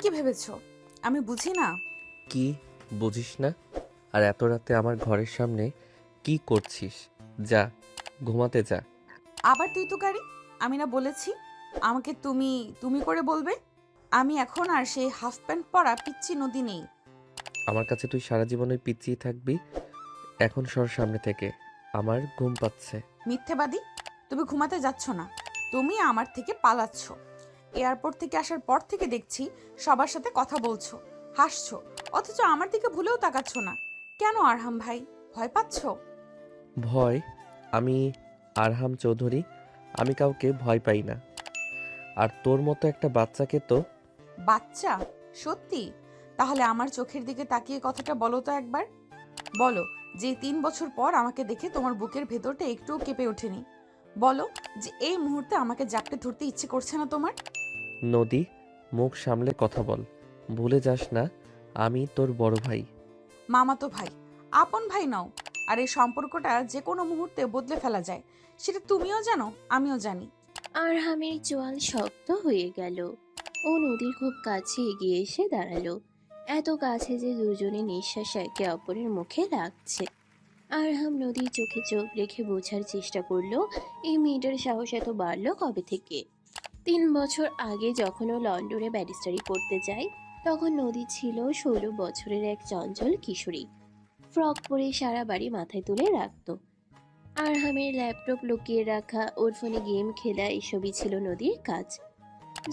কি ভেবেছো আমি বুঝি না? কি বুঝিস না? আর এত রাতে আমার ঘরের সামনে কি করছিস? যা, ঘুমাতে যা। আবার তুই তো গাড়ি। আমি না বলেছি আমাকে তুমি তুমি করে বলবে? আমি এখন আর সেই হাফ প্যান্ট পরা পিচ্চি নদী নেই। আমার কাছে তুই সারা জীবন ওই পিচ্চিই থাকবি। এখন সর সামনে থেকে, আমার ঘুম পাচ্ছে। মিথ্যেবাদী। তুমি ঘুমাতে যাচ্ছ না, তুমি আমার থেকে পালাচ্ছ। এয়ারপোর্ট থেকে আসার পর থেকে দেখছি সবার সাথে কথা বলছো, হাসছো, অথচ আমার দিকে ভুলেও তাকাচ্ছ না। কেন আরহাম ভাই, ভয় পাচ্ছো? ভয়? আমি আরহাম চৌধুরী, আমি কাউকে ভয় পাই না। আর তোর মতো একটা বাচ্চাকে তো। বাচ্চা? সত্যি? তাহলে আমার চোখের দিকে তাকিয়ে কথাটা বলো তো একবার। বলো যে 3 বছর পর আমাকে দেখে তোমার বুকের ভেতরটা একটুও কেঁপে ওঠেনি। বলো যে এই মুহূর্তে আমাকে জাপটে ধরতে ইচ্ছে করছে না তোমার। নদী, মুখ সামলে কথা বল। ভুলে যাস না আমি তোর বড় ভাই। মামাতো ভাই, আপন ভাই নাও। আর এই সম্পর্কটা যে কোনো মুহূর্তে বদলে ফেলা যায়, সেটা তুমিও জানো, আমিও জানি। আরহামের চোয়াল শক্ত হয়ে গেল। ও নদীর খুব কাছে এগিয়ে এসে দাঁড়ালো, এত কাছে যে দুজনে নিঃশ্বাস একে অপরের মুখে লাগছে। আরহাম নদীর চোখে চোখ রেখে বোঝার চেষ্টা করলো এই মেয়েটার সাহস এত বাড়লো কবে থেকে। 3 বছর আগে যখন ও লন্ডনে ব্যারিস্টারি করতে যায়, তখন নদী ছিল 16 বছরের এক চঞ্চল কিশোরী। ফ্রক পরে সারা বাড়ি মাথায় তুলে রাখতো। আরহামের ল্যাপটপ লুকিয়ে রাখা, ওর ফোনে গেম খেলা, এসবই ছিল নদীর কাজ।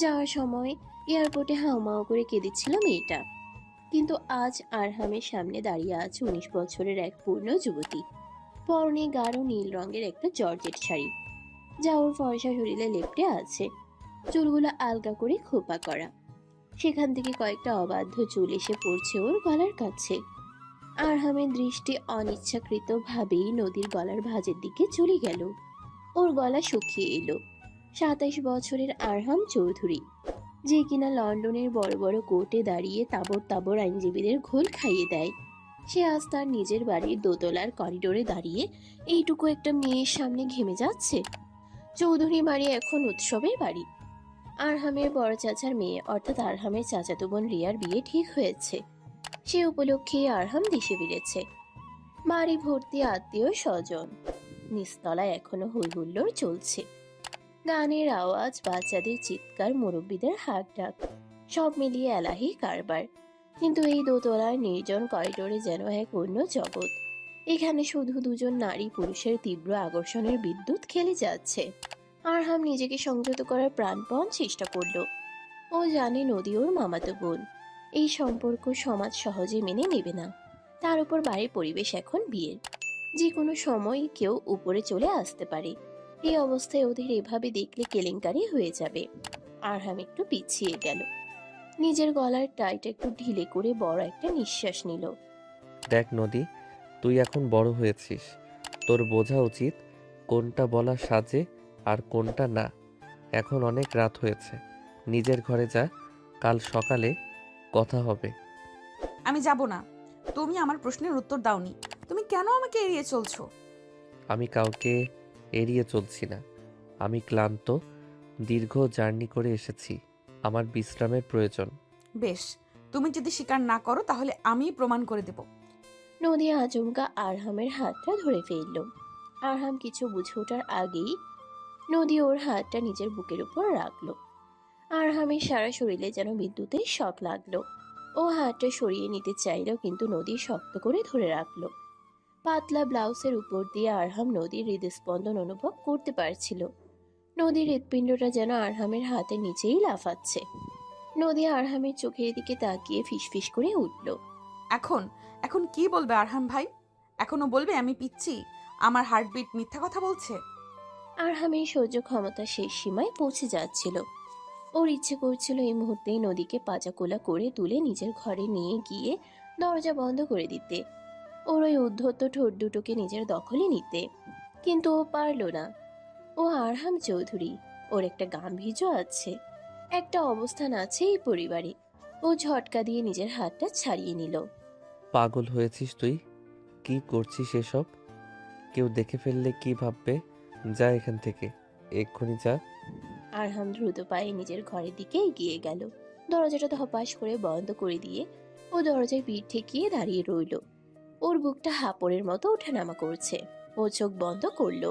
যাওয়ার সময় এয়ারপোর্টে হাউমাউ করে কেঁদেছিল মেয়েটা। কিন্তু আজ আরহামের সামনে দাঁড়িয়ে আছে 19 বছরের এক পূর্ণ যুবতী। পরনে গাঢ় নীল রঙের একটা জর্জেট শাড়ি, যা ওর ফর্সা শরীরে লেপ্টে আছে। চুলগুলো আলগা করে খোপা করা, সেখান থেকে কয়েকটা অবাধ্য চুল এসে পড়ছে ওর গলার কাছে। আরহামের দৃষ্টি অনিচ্ছাকৃতভাবেই নদীর গলার ভাঁজের দিকে চলে গেল। ওর গলা শুকিয়ে এলো। 27 বছরের আরহাম চৌধুরী, যে কিনা লন্ডনের বড় বড় কোর্টে দাঁড়িয়ে তাবড় তাবড় আইনজীবীদের ঘোল খাইয়ে দেয়, সে আজ তার নিজের বাড়ির দোতলার করিডোরে দাঁড়িয়ে এইটুকু একটা মেয়ের সামনে ঘেমে যাচ্ছে। চৌধুরী বাড়ি এখন উৎসবের বাড়ি। আরহামের বড় চাচার মেয়ে অর্থাৎ আরহামের চাচাতো বোন রিয়ার বিয়ে ঠিক হয়েছে। সে উপলক্ষেই আরহাম দেশে ফিরেছে। বাড়ি ভর্তি আত্মীয় স্বজন। নিচতলায় এখনো হই হুল্লোড় চলছে। গানের আওয়াজ, বাচ্চাদের চিৎকার, মুরব্বীদের হাক ডাক, সব মিলিয়ে এলাহি কারবার। কিন্তু এই দোতলার নির্জন করিডোরে যেন এক অন্য জগৎ। এখানে শুধু দুজন নারী পুরুষের তীব্র আকর্ষণের বিদ্যুৎ খেলে যাচ্ছে। আরহাম নিজেকে সংযত করার প্রাণপণ চেষ্টা করলো। ও জানে নদী ওর মামাতো বোন। এই সম্পর্ক সমাজ সহজে মেনে নেবে না। তার উপর বাড়ির পরিবেশ এখন বিয়ের, যে কোনো সময় কেউ উপরে চলে আসতে পারে। এই অবস্থায় ওদের এভাবে দেখলে কেলেঙ্কারি হয়ে যাবে। আরহাম একটু পিছিয়ে গেল, নিজের গলার টাইট একটু ঢিলে করে বড় একটা নিঃশ্বাস নিল। দেখ নদী, তুই এখন বড় হয়েছিস। তোর বোঝা উচিত কোনটা বলা সাজে আর কোনটা না। এখন অনেক রাত হয়েছে, নিজের ঘরে যা। কাল সকালে কথা হবে। আমি যাব না। তুমি আমার প্রশ্নের উত্তর দাওনি। তুমি কেন আমাকে এড়িয়ে চলছো? আমি কাউকে এড়িয়ে চলছি না। আমি ক্লান্ত, দীর্ঘ জার্নি করে এসেছি। আমার বিশ্রামের প্রয়োজন। বেশ, তুমি যদি স্বীকার না করো তাহলে আমিই প্রমাণ করে দেব। নদী আচমকা আরহামের হাতটা ধরে ফেলল। আরহাম কিছু বুঝে ওঠার আগেই নদী ওর হাতটা নিজের বুকের উপর রাখলো। আরহামের সারা শরীরে যেন বিদ্যুতের শক লাগলো। ও হাতটা সরিয়ে নিতে চাইলো, কিন্তু নদী শক্ত করে ধরে রাখলো। পাতলা ব্লাউজের উপর দিয়ে আরহাম নদীর হৃদস্পন্দন অনুভব করতে পারছিল। নদীর হৃৎপিণ্ডটা যেন আরহামের হাতের নিচেই লাফাচ্ছে। নদী আরহামের চোখের দিকে তাকিয়ে ফিসফিস করে উঠল। এখন এখন কি বলবে আরহাম ভাই? এখনো বলবে আমি পিচ্ছি, আমার হার্টবিট মিথ্যা কথা বলছে? আরহামের সহ্য ক্ষমতা শেষ সীমায় পৌঁছে যাচ্ছিল। ওর ইচ্ছে করছিল এই মুহূর্তেই নদীকে পাজাকোলা করে তুলে নিজের ঘরে নিয়ে গিয়ে দরজা বন্ধ করে দিতে, ওর ওই উদ্ধত ঠোঁট দুটোকে নিজের দখলে নিতে। কিন্তু ও পারল না। ও আরহাম চৌধুরী, ওর একটা গাম্ভীর্য আছে, একটা অবস্থান আছে এই পরিবারে। ও ঝটকা দিয়ে নিজের হাতটা ছাড়িয়ে নিল। পাগল হয়েছিস তুই? কি করছিস এসব? কেউ দেখে ফেললে কি ভাববে? যা এখান থেকে, এক্ষুনি যা। আরহাম দ্রুত পায়ে নিজের ঘরের দিকে এগিয়ে গেল। দরজাটা ধপাস করে বন্ধ করে দিয়ে ও দরজায় পিঠ ঠেকিয়ে দাঁড়িয়ে রইল। ওর বুকটা হাঁপড়ের মতো ওঠানামা করছে। ও চোখ বন্ধ করলো।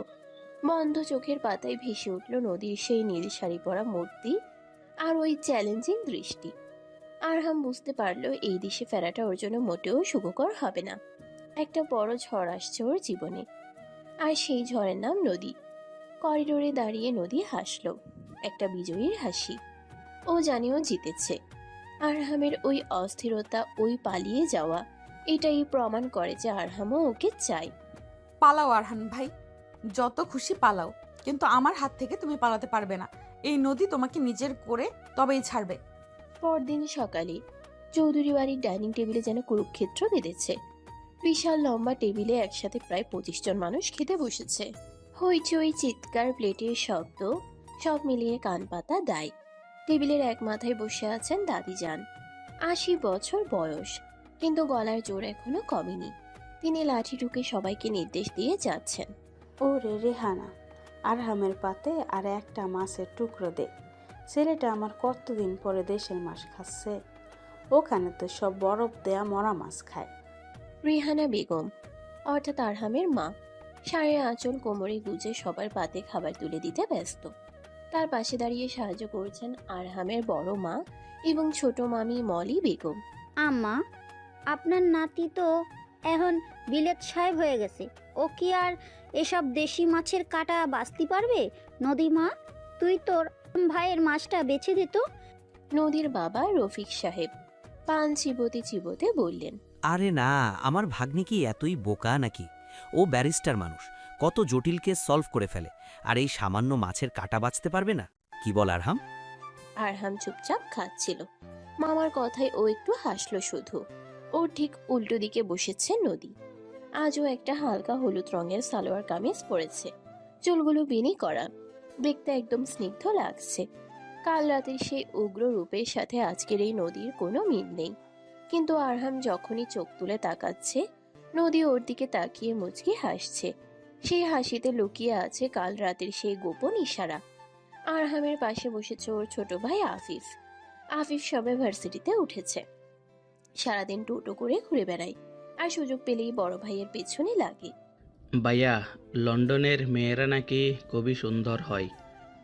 বন্ধ চোখের পাতায় ভেসে উঠল নদীর সেই নীল শাড়ি পরা মূর্তি আর ওই চ্যালেঞ্জিং দৃষ্টি। আরহাম বুঝতে পারলো এই দেশে ফেরাটা ওর জন্য মোটেও সুখকর হবে না। একটা বড় ঝড় আসছে ওর জীবনে, আর সেই ঝড়ের নাম নদী। করিডোরে দাঁড়িয়ে নদী হাসলো, একটা বিজয়ীর হাসি। ও জানে ও জিতেছে। আরহামের ওই অস্থিরতা, ওই পালিয়ে যাওয়া, এটাই প্রমাণ করে যে আরহামও ওকে চায়। পালাও আরহান ভাই, যত খুশি পালাও, কিন্তু আমার হাত থেকে তুমি পালাতে পারবে না। এই নদী তোমাকে নিজের করে তবেই ছাড়বে। পরদিন সকালে চৌধুরী বাড়ির ডাইনিং টেবিলে যেন কুরুক্ষেত্র বেঁধেছে। বিশাল লম্বা টেবিলে একসাথে প্রায় 25 জন মানুষ খেতে বসেছে। হইচই, চিৎকার, প্লেটের শব্দ, সব মিলিয়ে কান পাতা দায়। টেবিলের এক মাথায় বসে আছেন দাদিজান, 80 বছর বয়স, কিন্তু গলার জোর এখনো কমেনি। তিনি লাঠি ঠুকে সবাইকে নির্দেশ দিয়ে যাচ্ছেন। ওরে রেহানা, আরহামের পাতে আর একটা মাছের টুকরো দে। ছেলেটা আমার কতদিন পরে দেশের মাছ খাচ্ছে। ওখানে তো সব বরফ দেয়া মরা মাছ খায়। রিহানা বেগম, অর্থাৎ আরহামের মা, শাড়ির আঁচল কোমরে গুজে সবার পাতে খাবার তুলে দিতে ব্যস্ত। তার পাশে দাঁড়িয়ে সাহায্য করছেন আরহামের বড় মা এবং ছোট মামি মলি বেগম। আম্মা, আপনার নাতি তো এখন বিলেত সাহেব হয়ে গেছে। ও কি আর এসব দেশি মাছের কাটা বাছতে পারবে? নদীমা, তুই তোর ভাইয়ের মাছটা বেছে দিত। নদীর বাবা রফিক সাহেব পান চিবোতে চিবোতে বললেন, আরে না, আমার ভাগ্নি কি এতই বোকা নাকি? ও ব্যারিস্টার মানুষ, কত জটিল কেস সলভ করে ফেলে, আর এই সামান্য মাছের কাটা বাঁচতে পারবে না? কি বল আরহাম? আরহাম চুপচাপ খাচ্ছিল। মামার কথায় ও একটু হাসলো শুধু। ওর ঠিক উল্টো দিকে বসেছে নদী। আজও একটা হালকা হলুদ রঙের সালোয়ার কামিজ পরেছে, চুলগুলো বেনি করা, দেখতে একদম স্নিগ্ধ লাগছে। কাল রাতের সেই উগ্র রূপের সাথে আজকের এই নদীর কোনো মিল নেই। কিন্তু আরহাম যখনই চোখ তুলে তাকাচ্ছে, নদী ওর দিকে তাকিয়ে মুচকি হাসছে। সেই হাসিতে লুকিয়ে আছে কাল রাতের সেই গোপন ইশারা। আরহামের পাশে বসেছে ওর ছোট ভাই আফিফ। আফিফ সবে ভার্সিটিতে উঠেছে, সারাদিন টোটো করে ঘুরে বেড়ায়, আর সুযোগ পেলেই বড় ভাইয়ের পেছনে লাগে। ভাইয়া, লন্ডনের মেয়েরা নাকি খুবই সুন্দর হয়।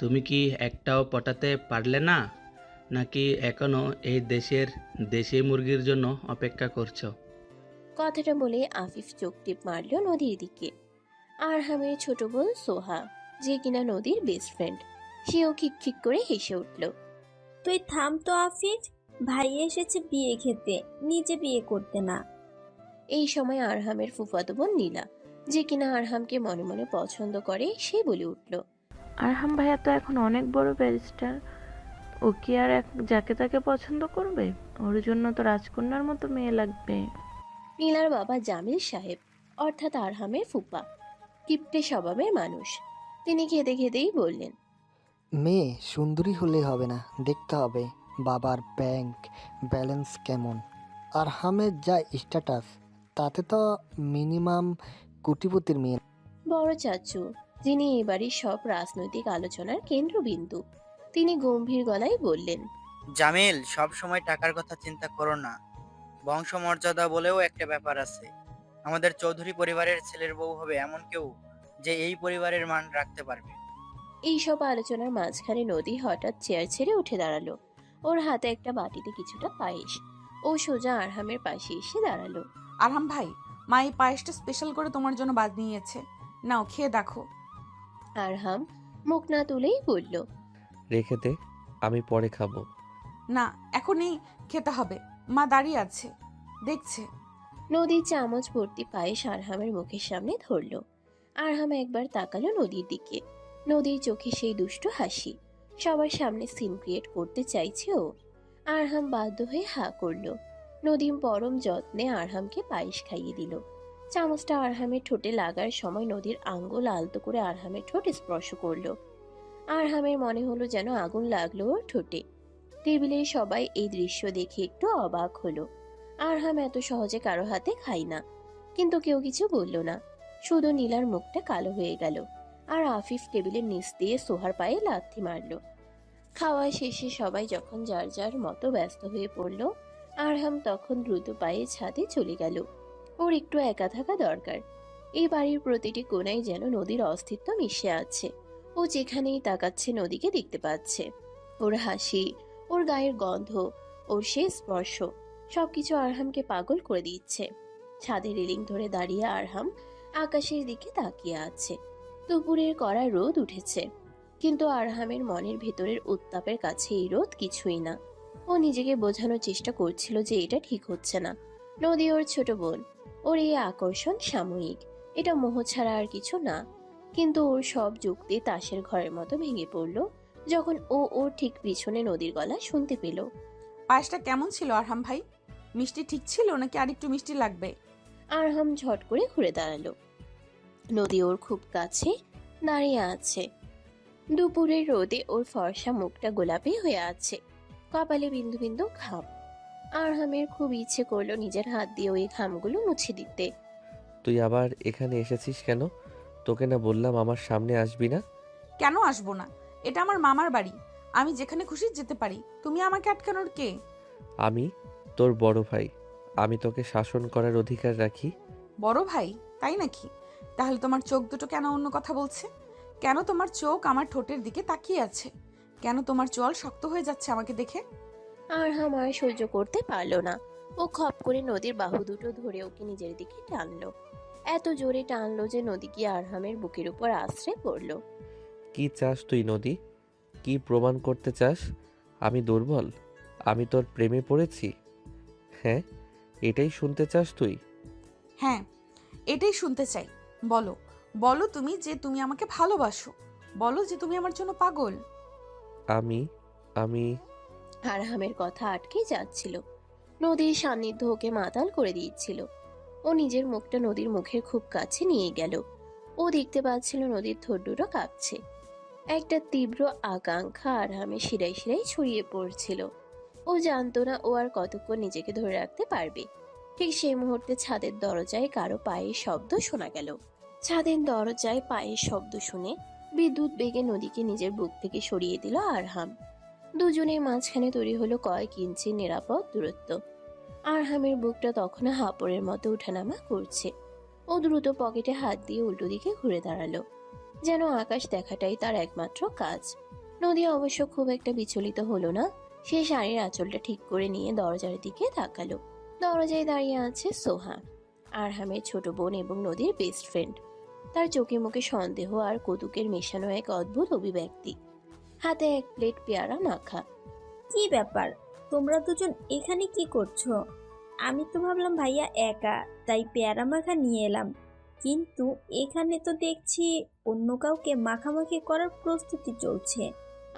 তুমি কি একটাও পটাতে পারলে না, নাকি এখনো এই দেশের দেশি মুরগির জন্য অপেক্ষা করছো? কথাটা বলে আফিফ চোখ টিপ মারল নদীর দিকে। আরহামের ছোট বোন সোহা, যে কিনা নদীর বেস্ট ফ্রেন্ড, সেও খিকখিক করে হেসে উঠল। তুই থাম তো আফিফ, ভাই এসেছে বিয়ে খেতে, নিজে বিয়ে করতে না। এই সময় আরহামের ফুফাতো বোন নীলা, যে কিনা আরহামকে মনে মনে পছন্দ করে, সে বলে উঠল, আরহাম ভাইয়া তো এখন অনেক বড় ব্যারিস্টার, ও কি আর যাকে তাকে পছন্দ করবে? ওর জন্য তো রাজকন্যার মতো মেয়ে লাগবে। নীলার বাবা জামিল সাহেব, অর্থাৎ আরহামের ফুপা, কিপ্টে স্বভাবের মানুষ। তিনি খেতে খেতেই বললেন, মেয়ে সুন্দরী হলে হবে না, দেখতে হবে বাবার ব্যাংক ব্যালেন্স কেমন। আর হামের যা স্ট্যাটাস, তাতে তো মিনিমাম কোটিপতির মেয়ে। বড় চাচু, যিনি এই বাড়ির সব রাজনৈতিক আলোচনার কেন্দ্রবিন্দু, তিনি গম্ভীর গলায় বললেন, জামিল, সব সময় টাকার কথা চিন্তা করো না। বংশমর্যাদা বলেও একটা ব্যাপার আছে। আমাদের চৌধুরী পরিবারের ছেলের বউ হবে এমন কেউ যে এই পরিবারের মান রাখতে পারবে। এই সব আলোচনার মাঝখানে নদী হঠাৎ চেয়ার ছেড়ে উঠে দাঁড়ালো। ওর হাতে একটা বাটিতে কিছুটা পায়েস। ও সোজা আরহামের পাশে এসে দাঁড়ালো। আরহাম ভাই, মা এই পায়েসটা স্পেশাল করে তোমার জন্য বানিয়েছে, নাও খেয়ে দেখো। আরহাম মুখ না তুলেই বলল, রেখে দে, আমি পরে খাবো। না, এখনই খেতে হবে, মা দাঁড়িয়ে আছে, দেখছে। নদীর চামচ ভর্তি পায়েস আরহামের মুখের সামনে ধরলো। আরহাম একবার তাকালো নদীর দিকে। নদীর চোখে সেই দুষ্টু হাসি। সবার সামনে সিন ক্রিয়েট করতে চাইছে ও। আরহাম বাধ্য হয়ে হা করলো। নদীম পরম যত্নে আরহামকে পায়েস খাইয়ে দিল। চামচটা আরহামের ঠোঁটে লাগার সময় নদীর আঙ্গুল আলতো করে আরহামের ঠোঁট স্পর্শ করলো। আরহামের মনে হলো যেন আগুন লাগলো ওর ঠোঁটে। টেবিলের সবাই এই দৃশ্য দেখে একটু অবাক হলো। আরহাম এত সহজে কারো হাতে খায় না, কিন্তু কেউ কিছু বলল না। শুধু নীলার মুখটা কালো হয়ে গেল, আর আফিফ টেবিলের নিচ দিয়ে সোহার পায়ে লাথি মারল। খাওয়া শেষে সবাই যখন যার যার মতো ব্যস্ত হয়ে পড়ল, আরহাম তখন দ্রুত পায়ে ছাদে চলে গেল। ওর একটু একা থাকা দরকার। এই বাড়ির প্রতিটি কোণায় যেন নদীর অস্তিত্ব মিশে আছে। ও যেখানেই তাকাচ্ছে নদীকে দেখতে পাচ্ছে। ওর হাসি, ওর গায়ের গন্ধ, ওর সে স্পর্শ, সবকিছু আরহামকে পাগল করে দিচ্ছে। ছাদে রেলিং ধরে দাঁড়িয়ে আরহাম আকাশের দিকে তাকিয়ে আছে। দুপুরের কড়া রোদ উঠেছে, কিন্তু আরহামের মনের ভেতরের উত্তাপের কাছে এই রোদ কিছুই না। ও নিজেকে বোঝানোর চেষ্টা করছিল যে এটা ঠিক হচ্ছে না। নদী ওর ছোট বোন, ওর এই আকর্ষণ সাময়িক, এটা মোহ ছাড়া আর কিছু না। কিন্তু ওর সব যুক্তি তাসের ঘরের মতো ভেঙে পড়ল যখন ও ওর ঠিক পিছনে নদীর গলা শুনতে পেল। পায়েসটা কেমন ছিল আরহাম ভাই? মিষ্টি ঠিক ছিল নাকি আরেকটু মিষ্টি লাগবে? আরহাম ঝট করে ঘুরে দাঁড়ালো। নদী ওর খুব কাছে দাঁড়িয়ে আছে। দুপুরের রোদে ওর ফর্সা মুখটা গোলাপি হয়ে আছে, কপালে বিন্দু বিন্দু ঘাম। আরহামের খুব ইচ্ছে করলো নিজের হাত দিয়ে ওই ঘামগুলো মুছে দিতে। তুই আবার এখানে এসেছিস কেন? তোকে না বললাম আমার সামনে আসবি না? কেন আসবো না? এটা আমার মামার বাড়ি, আমি যেখানে খুশি যেতে পারি। তুমি আমাকে আটকানোর কে? আমি তোর বড় ভাই, আমি তোকে শাসন করার অধিকার রাখি। বড় ভাই? তাই নাকি? তাহলে তোমার চোখ দুটো কেন অন্য কথা বলছে? কেন তোমার চোখ আমার ঠোঁটের দিকে তাকিয়ে আছে? কেন তোমার চোয়াল শক্ত হয়ে যাচ্ছে আমাকে দেখে? আরহাম আর সহ্য করতে পারলো না। ও খপ করে নদীর বাহু দুটো ধরে ওকে নিজের দিকে টানলো। এত জোরে টানলো যে নদী গিয়ে আরহামের বুকের উপর আশ্রে পড়লো। কি চাস তুই নদী? কি প্রমাণ করতে চাস আমি দুর্বল? আমি তোর প্রেমে পড়েছি? হ্যাঁ, এটাই শুনতে চাস তুই? হ্যাঁ, এটাই শুনতে চাই। বলো, বলো তুমি যে তুমি আমাকে ভালোবাসো। বলো যে তুমি আমার জন্য পাগল। আমি আমি আরহামের কথা আটকে যাচ্ছিল। নদীর সান্নিধ্য ওকে মাতাল করে দিচ্ছিল। ও নিজের মুখটা নদীর মুখের খুব কাছে নিয়ে গেল। ও দেখতে পাচ্ছিল নদীর ঠোঁট দুটো কাঁপছে। একটা তীব্র আকাঙ্ক্ষা আরহামের শিরায় শিরায় ছড়িয়ে পড়ছিল। ও জানতো না ও আর কতক্ষণ নিজেকে ধরে রাখতে পারবে। ঠিক সেই মুহূর্তে ছাদের দরজায় কারো পায়ের শব্দ শোনা গেল। ছাদের দরজায় পায়ের শব্দ শুনে বিদ্যুৎ বেগে নদীকে নিজের বুক থেকে সরিয়ে দিল আরহাম। দুজনের মাঝখানে তৈরি হলো কয়েক ইঞ্চি নিরাপদ দূরত্ব। আরহামের বুকটা তখনও হাঁপড়ের মতো উঠানামা করছে। ও দ্রুত পকেটে হাত দিয়ে উল্টো দিকে ঘুরে দাঁড়ালো, যেন আকাশ দেখাটাই তার একমাত্র কাজ। নদী অবশ্য খুব একটা বিচলিত হলো না। সে শাড়ির আঁচলটা ঠিক করে নিয়ে দরজার দিকে তাকালো। দরজায় দাঁড়িয়ে আছে সোহা, আরহামের ছোট বোন এবং নদীর বেস্ট ফ্রেন্ড। তার চোখে মুখে সন্দেহ আর কৌতুকের মেশানো এক অদ্ভুত অভিব্যক্তি। হাতে এক প্লেট পেয়ারা মাখা। কি ব্যাপার, তোমরা দুজন এখানে কি করছো? আমি তো ভাবলাম ভাইয়া একা, তাই পেয়ারা মাখা নিয়ে এলাম। কিন্তু এখানে তো দেখছি অন্য কাউকে মাখামাখি করার প্রস্তুতি চলছে।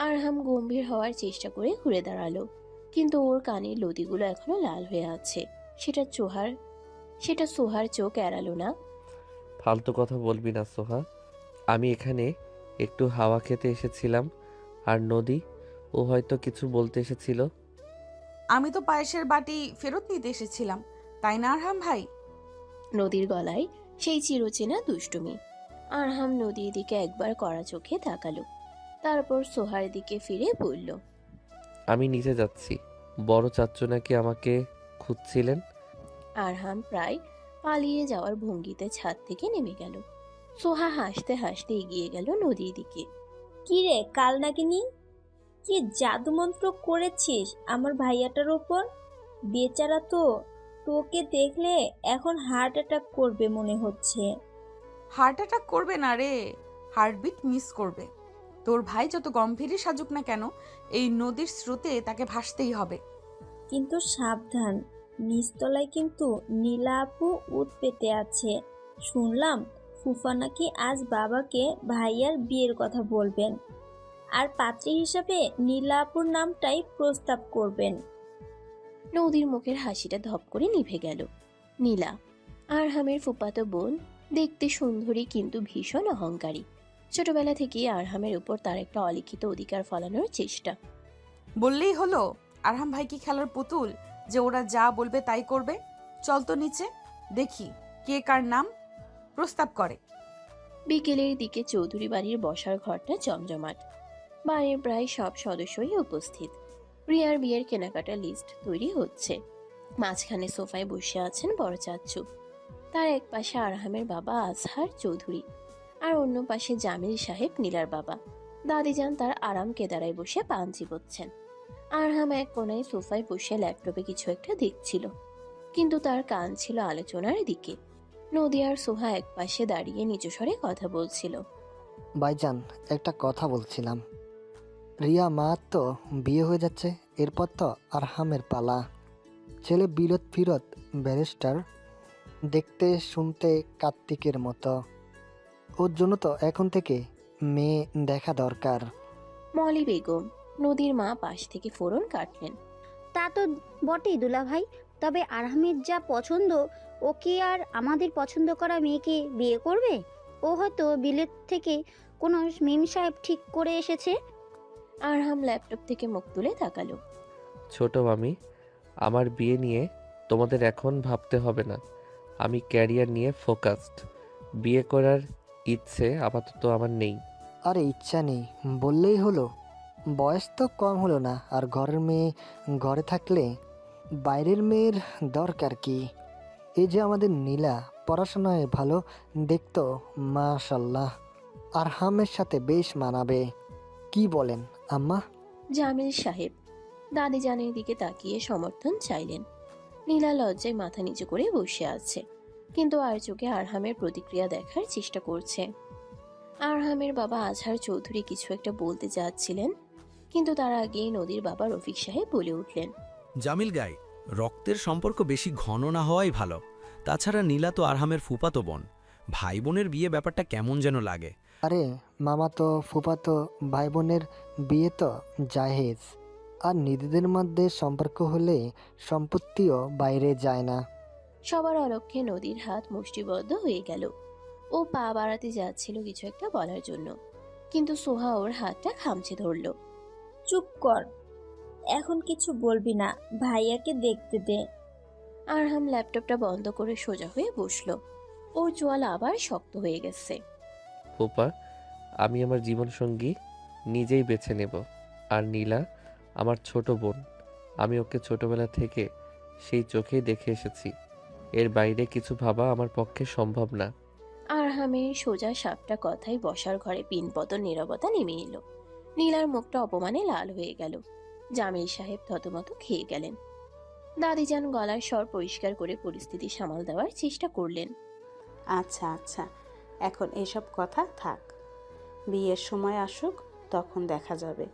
আরহাম গম্ভীর হওয়ার চেষ্টা করে ঘুরে দাঁড়ালো, কিন্তু ওর কানের লতিগুলো এখনো লাল হয়ে আছে। সেটা সোহার চোখ এড়ালো না। ফালতু কথা বলবি না সোহা। আমি এখানে একটু হাওয়া খেতে এসেছিলাম, আর নদী, ও হয়তো কিছু বলতে এসেছিল। আমি তো পায়েসের বাটি ফেরত নিতে এসেছিলাম, তাই না আরহাম ভাই? নদীর গলায় সেই চিরচেনা দুষ্টুমি। আরহাম নদীর দিকে একবার কড়া চোখে তাকালো, তারপর সোহার দিকে ফিরে বলল, আমি নিচে যাচ্ছি। বড় চাচ্চু নাকি আমাকে খুঁজছিলেন। আরহাম প্রায় পালিয়ে যাওয়ার ভঙ্গিতে ছাদ থেকে নেমে গেল। সোহা হাসতে হাসতে এগিয়ে গেল নদীর দিকে। কি রে কাল নাগিনী, কি জাদুমন্ত্র করেছিস আমার ভাইয়াটার ওপর? বেচারা তো তোকে দেখলে এখন হার্ট অ্যাটাক করবে মনে হচ্ছে। হার্ট অ্যাটাক করবে না রে, হার্টবিট মিস করবে। তোর ভাই যত গম্ভীরই সাজুক না কেন, এই নদীর স্রোতে তাকে ভাসতেই হবে। কিন্তু সাবধান, নিচতলায় কিন্তু নীলা আপু উত পেতে আছে। শুনলাম ফুফা নাকি আজ বাবাকে ভাইয়ার বিয়ের কথা বলবেন, আর পাত্রী হিসাবে নীলা আপুর নামটাই প্রস্তাব করবেন। নদীর মুখের হাসিটা ধপ করে নিভে গেল। নীলা, আরহামের ফুফাতো বোন, দেখতে সুন্দরী কিন্তু ভীষণ অহংকারী। ছোটবেলা থেকেই আরহামের উপর তার একটা অলিখিত অধিকার ফলানোর চেষ্টা। বললেই হলো আরহাম ভাই কি খেলার পুতুল যে ওরা যা বলবে তাই করবে? চল তো নিচে, দেখি কে কার নাম প্রস্তাব করে। বিকেলের দিকে চৌধুরী বাড়ির বসার ঘরটা জমজমাট। বাড়ির প্রায় সব সদস্যই উপস্থিত। রিয়ার বিয়ের কেনাকাটা লিস্ট তৈরি হচ্ছে। মাঝখানে সোফায় বসে আছেন বড় চাচ্চু, তার এক পাশে আরহামের বাবা আজহার চৌধুরী, আর অন্য পাশে জামিল সাহেব নীলার বাবা। দাদিজান তার আরাম কেদারায় বসে পান চিবোচ্ছেন। আরহাম এক কোনায় সোফায় বসে ল্যাপটপে কিছু একটা দেখছিল, কিন্তু তার কান ছিল আলোচনার দিকে। নদী আর সোহা এক পাশে দাঁড়িয়ে নিচু স্বরে কথা বলছিল। ভাইজান, একটা কথা বলছিলাম। রিয়া মা তো বিয়ে হয়ে যাচ্ছে, এরপর তো আরহামের পালা। ছেলে বিলত ফিরত ব্যারিস্টার, দেখতে শুনতে কার্তিকের মতো। ওর জন্য তো এখন থেকে মেয়ে দেখা দরকার। মলি বেগম, নদীর মা, পাশ থেকে ফোড়ন কাটলেন। তা তো বটেই দুলা ভাই, তবে আরহামের যা পছন্দ, ও কি আর আমাদের পছন্দ করা মেয়েকে বিয়ে করবে? ও হয়তো বিলেত থেকে কোনো মেম সাহেব ঠিক করে এসেছে। আরহাম ল্যাপটপ থেকে মুখ তুলে তাকালো। ছোট মামি, আমার বিয়ে নিয়ে তোমাদের এখন ভাবতে হবে না। আমি ক্যারিয়ার নিয়ে ফোকাসড। বিয়ে করার ইচ্ছে আপাতত আমার নেই। আরে ইচ্ছা নেই বললেই হলো? বয়স তো কম হলো না, আর ঘরের মেয়ে ঘরে থাকলে বাইরের মেয়ের দরকার কি? এই যে আমাদের নীলা, পড়াশোনায় ভালো, দেখতো মাশাল্লাহ আরহামের সাথে বেশ মানাবে। কি বলেন আম্মা? জামিল সাহেব দাদিজানের দিকে তাকিয়ে সমর্থন চাইলেন। নীলা লজ্জায় মাথা নিচু করে বসে আছে, কিন্তু আর চোখে আরহামের প্রতিক্রিয়া দেখার চেষ্টা করছে। আরহামের বাবা আজহার চৌধুরী কিছু একটা বলতে যাচ্ছিলেন, কিন্তু তার আগেই নদীর বাবা রফিক সাহেব বলে উঠলেন। জামিল গাই, রক্তের সম্পর্ক বেশি ঘন না হওয়াই ভালো। তাছাড়া নীলা তো আরহামের ফুফাতো বোন। ভাই বোনের বিয়ে ব্যাপারটা কেমন যেন লাগে। আরে মামা তো ফুফাতো ভাই বোনের বিয়ে তো জাহেজ, আর নিজেদের মধ্যে সম্পর্ক হলে সম্পত্তিও বাইরে যায় না। সবার অলক্ষ্যে নদীর হাত মুষ্টিবদ্ধ হয়ে গেল। ও পা বাড়াতে যাচ্ছিল কিছু একটা বলার জন্য, কিন্তু সোহা ওর হাতটা খামচে ধরল। চুপ কর, এখন কিছু বলবি না, ভাইয়াকে দেখতে দে। আরহাম ল্যাপটপটা বন্ধ করে সোজা হয়ে বসলো। ওর চোয়াল আবার শক্ত হয়ে গেছে। ফুপা, আমি আমার জীবনসঙ্গী নিজেই বেছে নেব। আর নীলা আমার ছোট বোন, আমি ওকে ছোটবেলা থেকে সেই চোখেই দেখে এসেছি। এর বাইরে কিছু ভাবা আমার পক্ষে সম্ভব না। আরহামের সোজা সাপটা কথায় বসার ঘরে পিনপতন নীরবতা নেমে এলো। নীলার মুখটা অপমানে লাল হয়ে গেল। জামিল সাহেব থতমত খেয়ে গেলেন। দাদিজান গলার স্বর পরিষ্কার করে পরিস্থিতি সামাল দেওয়ার চেষ্টা করলেন। আচ্ছা আচ্ছা, এখন এসব কথা থাক, বিয়ের সময় আসুক তখন দেখা যাবে।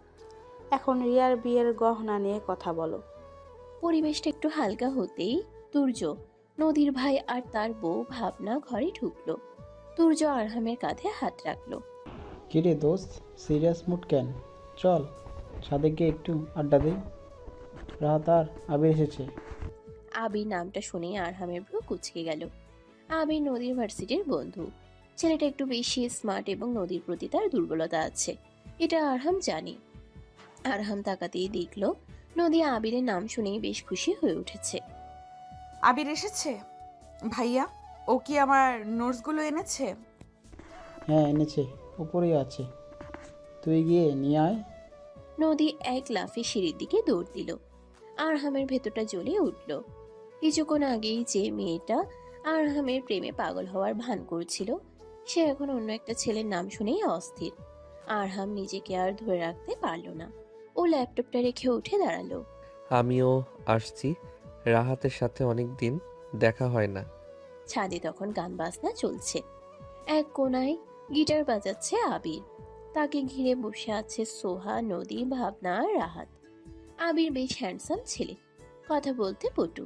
এখন রিয়ার বিয়ের গহনা নিয়ে কথা বলো। পরিবেশটা একটু হালকা হতেই তুর্য, নদীর ভাই আর তার বউ ভাবনা ঘরে ঢুকলো। তুর্য আরহামের কাঁধে হাত রাখলো। কিরে দোস্ত, সিরিয়াস মুড কেন? চল ছাদে গিয়ে একটু আড্ডা দিই। রাত আর আবির এসেছে। আবির নামটা শুনেই আরহামের ভ্রু কুঁচকে গেল। আবির নদীর ভার্সিটির বন্ধু। ছেলেটা একটু বেশি স্মার্ট এবং নদীর প্রতি তার দুর্বলতা আছে, এটা আরহাম জানে। আরহাম তাকাতেই দেখলো নদী আবিরের নাম শুনেই বেশ খুশি হয়ে উঠেছে। আবির এসেছে? ভাইয়া, ও কি আমার নোটসগুলো এনেছে? হ্যাঁ এনেছে, উপরেই আছে, তুই গিয়ে নিয়ে আয়। নদী এক লাফে সিঁড়ির দিকে দৌড় দিল। আরহামের ভেতরটা জ্বলে উঠল। কিছুক্ষণ আগেই যে মেয়েটা আরহামের প্রেমে পাগল হওয়ার ভান করছিল, সে এখন অন্য একটা ছেলের নাম শুনেই অস্থির। আরহাম নিজেকে আর ধরে রাখতে পারল না। ও ল্যাপটপটা রেখে উঠে দাঁড়ালো। আমিও আসছি। রাহাতের সাথে অনেক দিন দেখা হয় না। ছাদে তখন গান বাজনা চলছে। এক কোনায় গিটার বাজাচ্ছে আবির। তাকে ঘিরে বসে আছে সোহা, নদী, ভাবনা আর রাহাত। আবির বেশ হ্যান্ডসাম ছেলে, কথা বলতে পটু।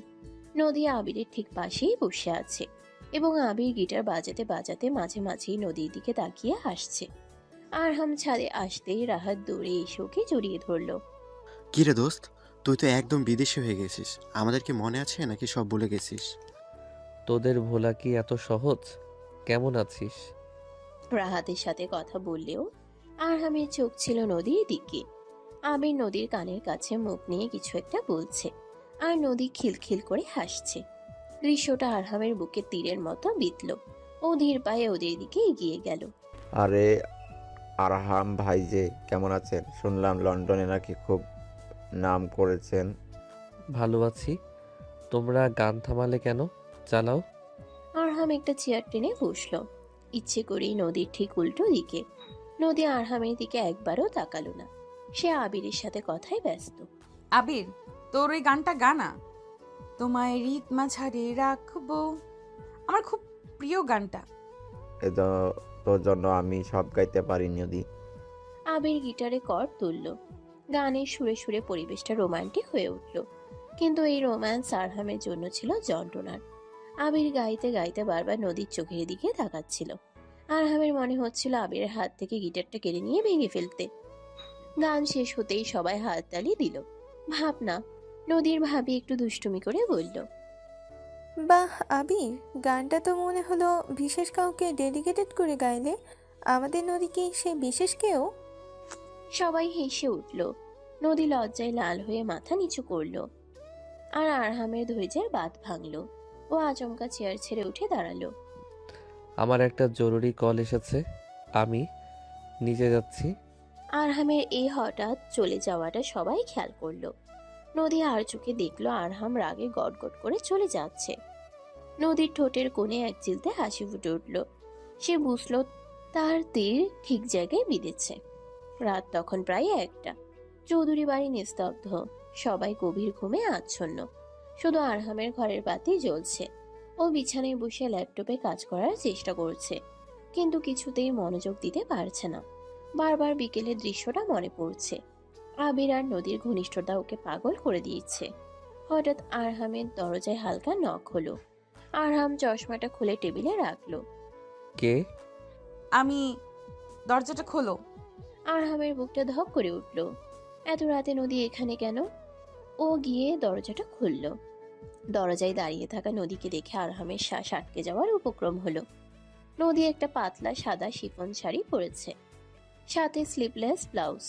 নদী আবিরের ঠিক পাশেই বসে আছে এবং আবির গিটার বাজাতে বাজাতে মাঝে মাঝেই নদীর দিকে তাকিয়ে হাসছে। আরহাম ছাদে আসতেই রাহাত দৌড়ে এসে ওকে জড়িয়ে ধরলো। কিরে দোস্ত, তুই তো একদম বিদেশি হয়ে গেছিস। আমাদেরকে মনে আছে নাকি সব ভুলে গেছিস? তোদের ভোলা কি এত সহজ? কেমন আছিস? রাহাতের সাথে কথা বললেও আরহামের চোখ ছিল নদীর দিকে। আবির নদীর কানের কাছে মুখ নিয়ে কিছু একটা বলছে, আর নদী খিলখিল করে হাসছে। দৃশ্যটা আরহামের বুকে তীরের মতো বিঁধল। ও ধীর পায়ে ওদের দিকে এগিয়ে গেল। আরে আরহাম ভাই যে কেমন আছেন? শুনলাম লন্ডনে নাকি খুব নাম করেছেন। ভালো আছি। তোমরা গান থামালে কেন? চালাও। আরহাম একটা চেয়ার টেনে বসলো, ইচ্ছে করেই নদীর ঠিক উল্টো দিকে। নদী আরহামের দিকে একবারও তাকালো না, সে আবিরের সাথে কথায় ব্যস্ত। আবির, তোর ওই গানটা গানা। তোমায় রীত মাঝারে রাখবো, আমার খুব প্রিয় গানটা। তোর জন্য আমি সব গাইতে পারি নদী। আবির গিটারে কর্ড তুলল, গানের সুরে সুরে পরিবেশটা রোমান্টিক হয়ে উঠল। কিন্তু এই রোম্যান্স আরহামের জন্য ছিল যন্ত্রণার। আবির গাইতে গাইতে বারবার নদীর চোখের দিকে তাকাচ্ছিল। আরহামের মনে হচ্ছিল আবিরের হাত থেকে গিটারটা কেড়ে নিয়ে ভেঙে ফেলতে। গান শেষ হতেই সবাই হাততালি দিল। ভাবনা, নদীর ভাবি একটু দুষ্টুমি করে বলল, বাহ আবির, গানটা তো মনে হলো বিশেষ কাউকে ডেডিকেটেড করে গাইলে। আমাদের নদী কি সে বিশেষ কেউ? সবাই হেসে উঠল। নদী লজ্জায় লাল হয়ে মাথা নিচু করলো। আর আরহামের ধৈর্যের বাঁধ ভাঙলো। ও আচমকা চেয়ার ছেড়ে উঠে দাঁড়ালো। আমার একটা জরুরি কল এসেছে, আমি নিজে যাচ্ছি। আরহামের এই হঠাৎ চলে যাওয়াটা সবাই খেয়াল করলো। নদী আর চোখে দেখলো আরহাম রাগে গটগট করে চলে যাচ্ছে। নদীর ঠোঁটের কোণে এক চিলতে হাসি ফুটে উঠল। সে বুঝলো তার তীর ঠিক জায়গায় বিঁধেছে। রাত তখন প্রায় 1টা। চৌধুরী বাড়ি নিস্তব্ধ, সবাই গভীর ঘুমে আচ্ছন্ন। শুধু আরহামের ঘরের বাতি জ্বলছে। ও বিছানায় বসে ল্যাপটপে কাজ করার চেষ্টা করছে, কিন্তু কিছুতেই মনোযোগ দিতে পারছে না। বারবার বিকেলের দৃশ্যটা মনে পড়ছে। আবির আর নদীর ঘনিষ্ঠতা ওকে পাগল করে দিয়েছে। হঠাৎ আরহামের দরজায় হালকা নখ হলো। আরহাম চশমাটা খুলে টেবিলে রাখলো। কে? আমি। দরজাটা খোলো। আরহামের বুকটা ধক করে উঠল। এত রাতে নদী এখানে কেন? ও গিয়ে দরজাটা খুলল। দরজায় দাঁড়িয়ে থাকা নদীকে দেখে আরহামের শ্বাস আটকে যাওয়ার উপক্রম হলো। নদী একটা পাতলা সাদা শিফন শাড়ি পরেছে, সাথে স্লিভলেস ব্লাউজ।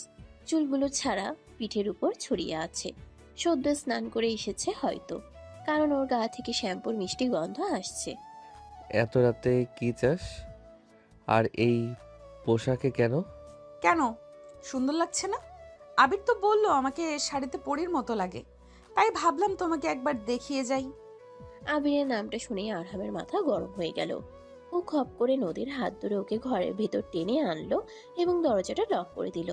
চুলগুলো ছাড়া পিঠের উপর ছড়িয়ে আছে। সদ্য স্নান করে এসেছে হয়তো, কারণ ওর গা থেকে শ্যাম্পুর মিষ্টি গন্ধ আসছে। এত রাতে কি চাস? আর এই পোশাকে কেন? কেন, সুন্দর লাগছে না? আবির তো বললো আমাকে শাড়িতে পরীর মতো লাগে, তাই ভাবলাম তোমাকে একবার দেখিয়ে যাই। আবিরের নামটা শুনেই আরহামের মাথা গরম হয়ে গেল। ও খপ করে নদীর হাত ধরে ওকে ঘরের ভেতর টেনে আনলো এবং দরজাটা লক করে দিল।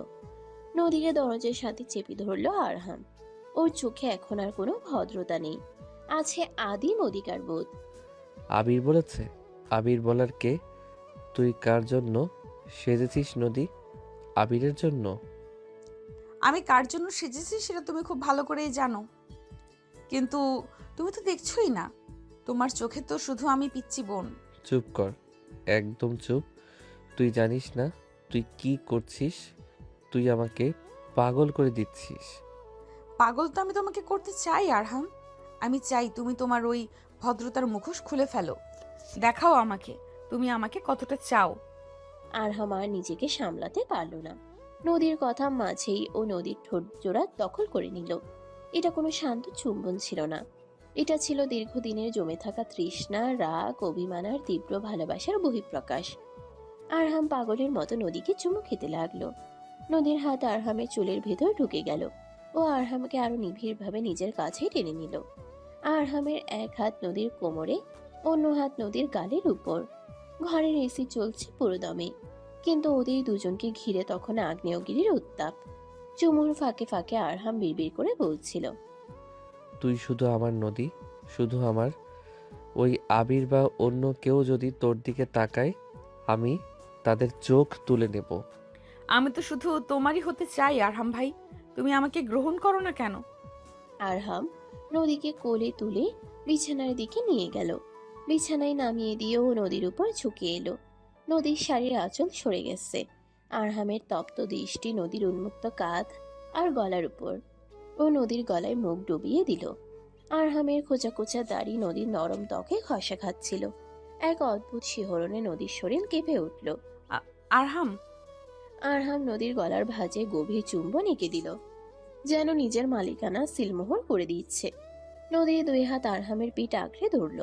নদীকে দরজার সাথে চেপে ধরলো আরহাম। ওর চোখে এখন আর কোনো ভদ্রতা নেই, আছে আদিম অধিকার বোধ। আবির বলেছে? আবির বলার কে? তুই কার জন্য সেজেছিস নদী? আবিরের জন্য? আমি কার জন্য সেজেছি সেটা তুমি খুব ভালো করেই জানো, কিন্তু তুমি তো দেখছোই না। তোমার চোখে তো শুধু আমি পিচ্চি বোন। চুপ কর, একদম চুপ। তুই জানিস না তুই কি করছিস? তুই আমাকে পাগল করে দিচ্ছিস। পাগল তো আমি তোমাকে করতে চাই আরহাম। আমি চাই তুমি তোমার ওই ভদ্রতার মুখোশ খুলে ফেলো, দেখাও আমাকে তুমি আমাকে কতটা চাও। আরহাম আর নিজেকে সামলাতে পারল না। নদীর কথা মাঝেই ও নদীর ঠোঁট জোড়া দখল করে নিল। এটা কোনো শান্ত চুম্বন ছিল না, এটা ছিল দীর্ঘদিনের জমে থাকা তৃষ্ণা, রাগ, অভিমান আর তীব্র ভালোবাসার বহিঃপ্রকাশ। আরহাম পাগলের মতো নদীকে চুমু খেতে লাগলো। নদীর হাত আরহামের চুলের ভেতর ঢুকে গেল। ও আরহামকে আরো নিবিড়ভাবে নিজের কাছে টেনে নিল। আরহামের এক হাত নদীর কোমরে, অন্য হাত নদীর গালের উপর। ঘরের এসি চলছে পুরো দমে, কিন্তু ওদের দুজনকে ঘিরে তখন আগ্নেয়গিরির উত্তাপ। চুমুর ফাঁকে ফাঁকে আরহাম বিড়বিড় করে বলছিল, তুই শুধু আমার নদী, শুধু আমার। ওই আবির বা অন্য কেউ যদি তোর দিকে তাকায়, আমি তাদের চোখ তুলে নেব। আমি তো শুধু তোমারই হতে চাই আরহাম ভাই, তুমি আমাকে গ্রহণ করো না কেন? আরহাম নদীকে কোলে তুলে বিছানার দিকে নিয়ে গেল। বিছানায় নামিয়ে দিয়ে ও নদীর উপর ঝুঁকে এলো। নদীর শাড়ির আঁচল সরে গেছে। আরহামের তপ্ত দৃষ্টি নদীর উন্মুক্ত কাঁধ আর গলার উপর। ও নদীর গলায় মুখ ডুবিয়ে দিল। আরহামের খোঁচা খোঁচা দাড়ি নদীর নরম ত্বকে ঘষা খাচ্ছিল। এক অদ্ভুত শিহরণে নদীর শরীর কেঁপে উঠল। আরহাম। আরহাম নদীর গলার ভাঁজে গভীর চুম্বন এঁকে দিল, যেন নিজের মালিকানা সিলমোহর করে দিচ্ছে। নদীর 2 হাত আরহামের পিঠ আঁকড়ে ধরল।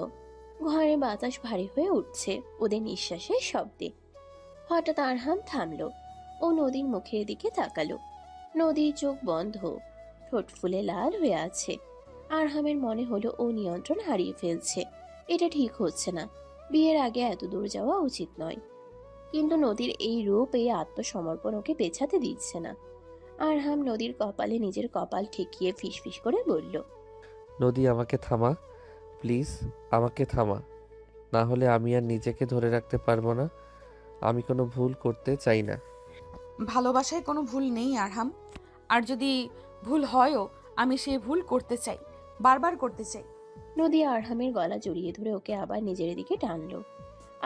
ঘরে বাতাস ভারী হয়ে উঠছে ওদের নিঃশ্বাসের শব্দে। হঠাৎ আরহাম থামল। ও ও নদীর মুখের দিকে তাকালো। নদীর চোখ বন্ধ, ঠোঁট ফুলে লাল হয়ে আছে। আরহামের মনে হলো ও নিয়ন্ত্রণ হারিয়ে ফেলছে। এটা ঠিক হচ্ছে না, বিয়ের আগে এত দূর যাওয়া উচিত নয়। কিন্তু নদীর এই রূপ, এই আত্মসমর্পণ ওকে পেছাতে দিচ্ছে না। আরহাম নদীর কপালে নিজের কপাল ঠেকিয়ে ফিসফিস করে বলল, নদী, আমাকে থামা প্লিজ, আমাকে থামা, না হলে আমি আর নিজেকে ধরে রাখতে পারবো না। আমি কোনো ভুল করতে চাই না। ভালোবাসায় কোনো ভুল নেই আরহাম, আর যদি ভুল হয়ও আমি সেই ভুল করতে চাই, বারবার করতে চাই। নদী আরহামের গলা জড়িয়ে ধরে ওকে আবার নিজের দিকে টানলো।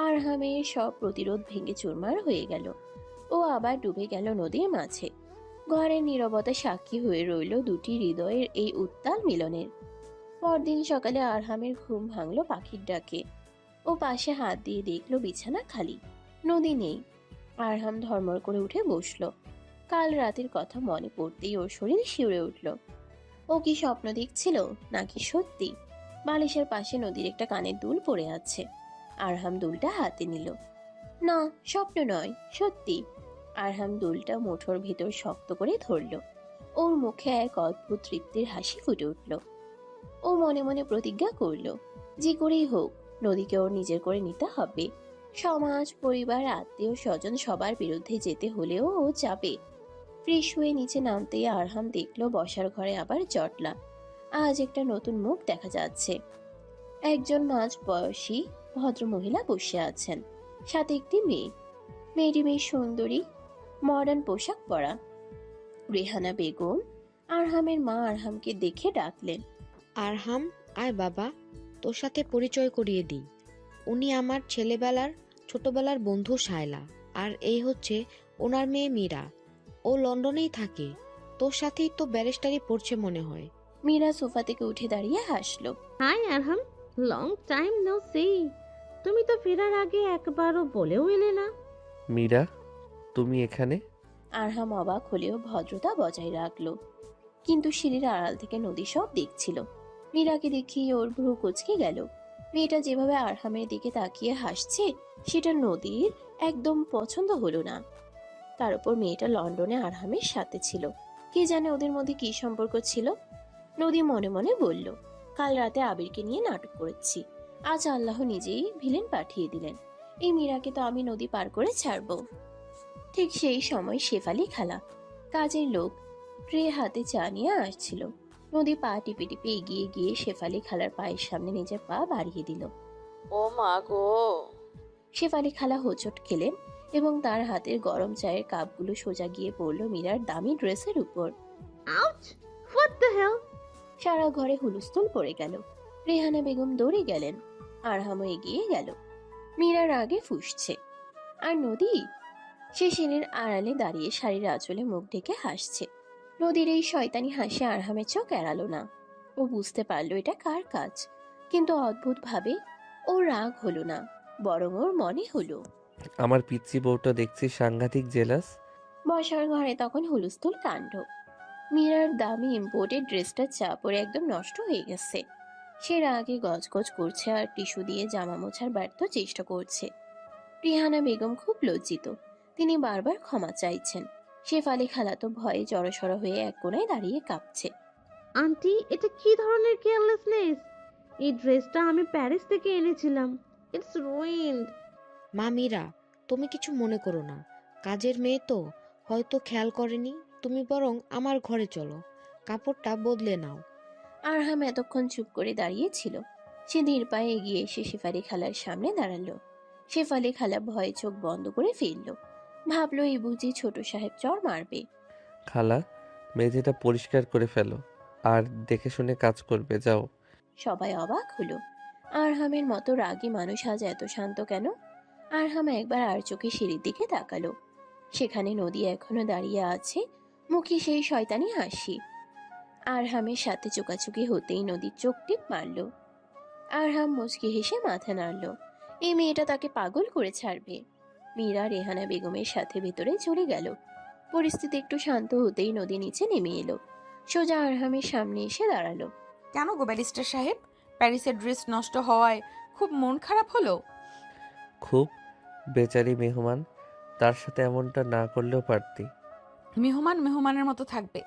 আরহামের সব প্রতিরোধ ভেঙে চুরমার হয়ে গেল। ও আবার ডুবে গেল নদীর মাঝে। ঘরের নীরবতা সাক্ষী হয়ে রইল দুটি হৃদয়ের এই উত্তাল মিলনের। পরদিন সকালে আরহামের ঘুম ভাঙল পাখির ডাকে। ও পাশে হাত দিয়ে দেখলো বিছানা খালি, নদী নেই। আরহাম ধর্মর করে উঠে বসলো। কাল রাতের কথা মনে পড়তেই ওর শরীর শিউরে উঠল। ও কি স্বপ্ন দেখছিল নাকি সত্যি? বালিশের পাশে নদীর একটা কানের দুল পড়ে আছে। আরহাম দুলটা হাতে নিল। না, স্বপ্ন নয়, সত্যি। আরহাম দুলটা মুঠোর ভিতর শক্ত করে ধরল। ওর মুখে এক অদ্ভুত তৃপ্তির হাসি ফুটে উঠল। ও মনে মনে প্রতিজ্ঞা করল, যে করেই হোক নদীকে ওর নিজের করে নিতে হবে। সমাজ, পরিবার, আত্মীয় স্বজন সবার বিরুদ্ধে যেতে হলেও ও যাবে। ফ্রেশ হয়ে নিচে নামতেই আরহাম দেখলো বসার ঘরে আবার জটলা। আজ একটা নতুন মুখ দেখা যাচ্ছে। একজন মাঝ বয়সী ভদ্রমহিলা বসে আছেন, সাথে একটি মেয়ে। মেয়েটি বেশ সুন্দরী, মডার্ন পোশাক পরা। রেহানা বেগম। আরহামের মা আরহামকে দেখে ডাকলেন, আরহাম, আয় বাবা, তোর সাথে পরিচয় করিয়ে দিই। উনি আমার ছোটবেলার বন্ধু শায়লা, আর এই হচ্ছে ওনার মেয়ে মীরা। ও লন্ডনেই থাকে। তোর সাথেই তো ব্যারিস্টারি পড়ছে মনে হয়। মীরা সোফা থেকে উঠে দাঁড়িয়ে হাসলো। হাই আরহাম, লং টাইম নো সি। তুমি তো ফেরার আগে একবারও বলেও এলে না। মীরা, তুমি এখানে? আরহাম অবাক হলেও ভদ্রতা বজায় রাখলো। কিন্তু সিঁড়ির আড়াল থেকে নদী সব দেখছিল। মীরাকে দেখিয়ে ওর ভ্রু কুঁচকে গেল। মেয়েটা যেভাবে আরহামের দিকে তাকিয়ে হাসছে, সেটা নদীর একদম পছন্দ হলো না। তার উপর মেয়েটা লন্ডনে আরহামের সাথে ছিল। কে জানে ওদের মধ্যে কি সম্পর্ক ছিল। নদী মনে মনে বলল, কাল রাতে আবিরকে নিয়ে নাটক করেছি, আজ আল্লাহ নিজেই ভিলেন পাঠিয়ে দিলেন। এই মীরাকে তো আমি নদী পার করে ছাড়বো। ঠিক সেই সময় শেফালি খালা, কাজের লোক, ট্রে হাতে চা নিয়ে আসছিল। নদী পা টিপে টিপে এগিয়ে গিয়ে শেফালি খালার পায়ের সামনে নিজের পা বাড়িয়ে দিল। ও মা গো! শেফালি খালা হোঁচট খেলেন এবং তার হাতের গরম চায়ের কাপগুলো সোজা গিয়ে পড়ল মীরার দামি ড্রেসের উপর। আউচ! What the hell! সারা ঘরে হুলস্থুল পড়ে গেল। রেহানা বেগম দৌড়ে গেলেন, আরহামও এগিয়ে গেল। মীরার আগে ফুঁসছে। আর নদী, সে সিনের আড়ালে দাঁড়িয়ে শাড়ির আঁচলে মুখ ঢেকে হাসছে। নদীর এই শয়তানি হাসি আরহামের চোখ এড়ালো না। ও বুঝতে পারলো এটা কার কাজ, কিন্তু অদ্ভুত ভাবে ওর রাগ হলো না, বরং ওর মনে হলো আমার পিচ্চি বউটা দেখছি সাংঘাতিক জেলাস। বসার ঘরে তখন হুলস্থুল কাণ্ড। মীরার দামি ইম্পোর্টেড ড্রেসটা চা পরে একদম নষ্ট হয়ে গেছে। সে রাগে গজগজ করছে আর টিস্যু দিয়ে জামা মোছার ব্যর্থ চেষ্টা করছে। রিহানা বেগম খুব লজ্জিত, তিনি বারবার ক্ষমা চাইছেন। শেফালি খালা তো ভয়ে জড়সড় হয়ে এক কোণায় দাঁড়িয়ে কাঁপছে। আন্টি, এটা কি ধরনের কেয়ারলেসনেস? এই ড্রেসটা আমি প্যারিস থেকে এনেছিলাম। It's ruined. মা মীরা, তুমি কিছু মনে করো না, কাজের মেয়ে তো, হয়তো খেয়াল করেনি। তুমি বরং আমার ঘরে চলো, কাপড়টা বদলে নাও। আরহাম এতক্ষণ চুপ করে দাঁড়িয়ে ছিল। সে ধীর পায়ে এগিয়ে এসে শেফালি খালার সামনে দাঁড়ালো। শেফালি খালা ভয়ে চোখ বন্ধ করে ফেললো। ভাবলো এই বুঝি ছোট সাহেব চড় মারবে। খালা, মেঝেটা পরিষ্কার করে ফেলো আর দেখে শুনে কাজ করবে, যাও। সবাই অবাক হলো। আরহামের মতো রাগী মানুষ আজ এত শান্ত কেন? আরহাম একবার আর চোখে সিঁড়ির দিকে তাকালো। সেখানে নদী এখনো দাঁড়িয়ে আছে, মুখে সেই শয়তানি হাসি। আরহামের সাথে চোকাচুকি হতেই নদীর চোখ টিপ মারল। আরহাম মুচকি হেসে মাথা নাড়ল। এই মেয়েটা তাকে পাগল করে ছাড়বে। মীরা রেহানা বেগমের সাথে ভেতরে চলে গেল। পরিস্থিতি একটু শান্ত হতেই নদী নিচে নেমে এলো, সোজা আরহামের সামনে এসে দাঁড়ালো। কেন গো ব্যারিস্টার সাহেব, প্যারিসের ড্রেস নষ্ট হওয়ায় খুব মন খারাপ হলো? খুব, বেচারি মেহমান, তার সাথে এমনটা না করলেও পারতি। মেহমান মেহমানের মতো থাকবে,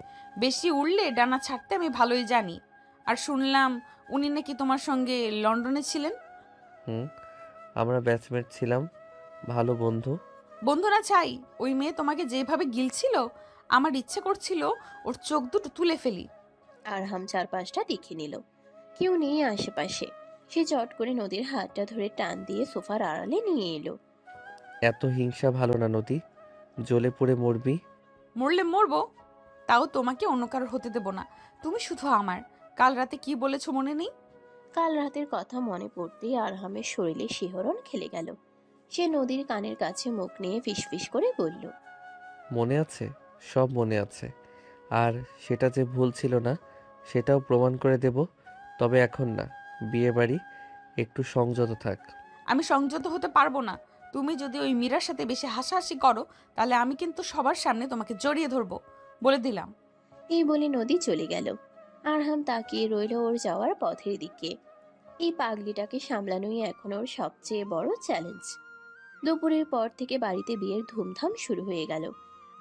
বেশি উড়লে ডানা ছাড়তে আমি ভালোই জানি। আর শুনলাম উনি নাকি তোমার সঙ্গে লন্ডনে ছিলেন। হুম, আমরা ব্যাচমেট ছিলাম, ভালো বন্ধু। বন্ধুরা চাই, ওই মেয়ে তোমাকে যেভাবে গিলছিল আমার ইচ্ছে করছিল ওর চোখ দুটো তুলে ফেলি। আরহাম চারপাশটা দেখে নিল, কেউ নেই আশেপাশে। সে চট করে নদীর হাতটা ধরে টান দিয়ে সোফার আড়ালে নিয়ে এলো। এত হিংসা ভালো না নদী, জ্বলে পুড়ে মরবি। মরলে মরবো, তাও তোমাকে অন্য কারোর হতে দেব না। তুমি শুধু আমার। কাল রাতে কি বলেছো মনে নেই? কাল রাতের কথা মনে পড়তেই আরহামের শরীরে শিহরণ খেলে গেল। সে নদীর কানের কাছে মুখ নিয়ে ফিসফিস করে বলল, মনে আছে, সব মনে আছে। আর সেটা যে ভুল ছিল না সেটাও প্রমাণ করে দেব, তবে এখন না। বিয়ে বাড়ি, একটু সংযত থাক। আমি সংযত হতে পারবো না। তুমি যদি ওই মীরার সাথে বেশি হাসাহাসি করো তাহলে আমি কিন্তু সবার সামনে তোমাকে জড়িয়ে ধরবো, বলে দিলাম। এই বলে নদী চলে গেল। আরহাম তাকিয়ে রইল ওর যাওয়ার পথের দিকে। এই পাগলিটাকে সামলানোই এখন ওর সবচেয়ে বড় চ্যালেঞ্জ। দুপুরের পর থেকে বাড়িতে বিয়ের ধুমধাম শুরু হয়ে গেল।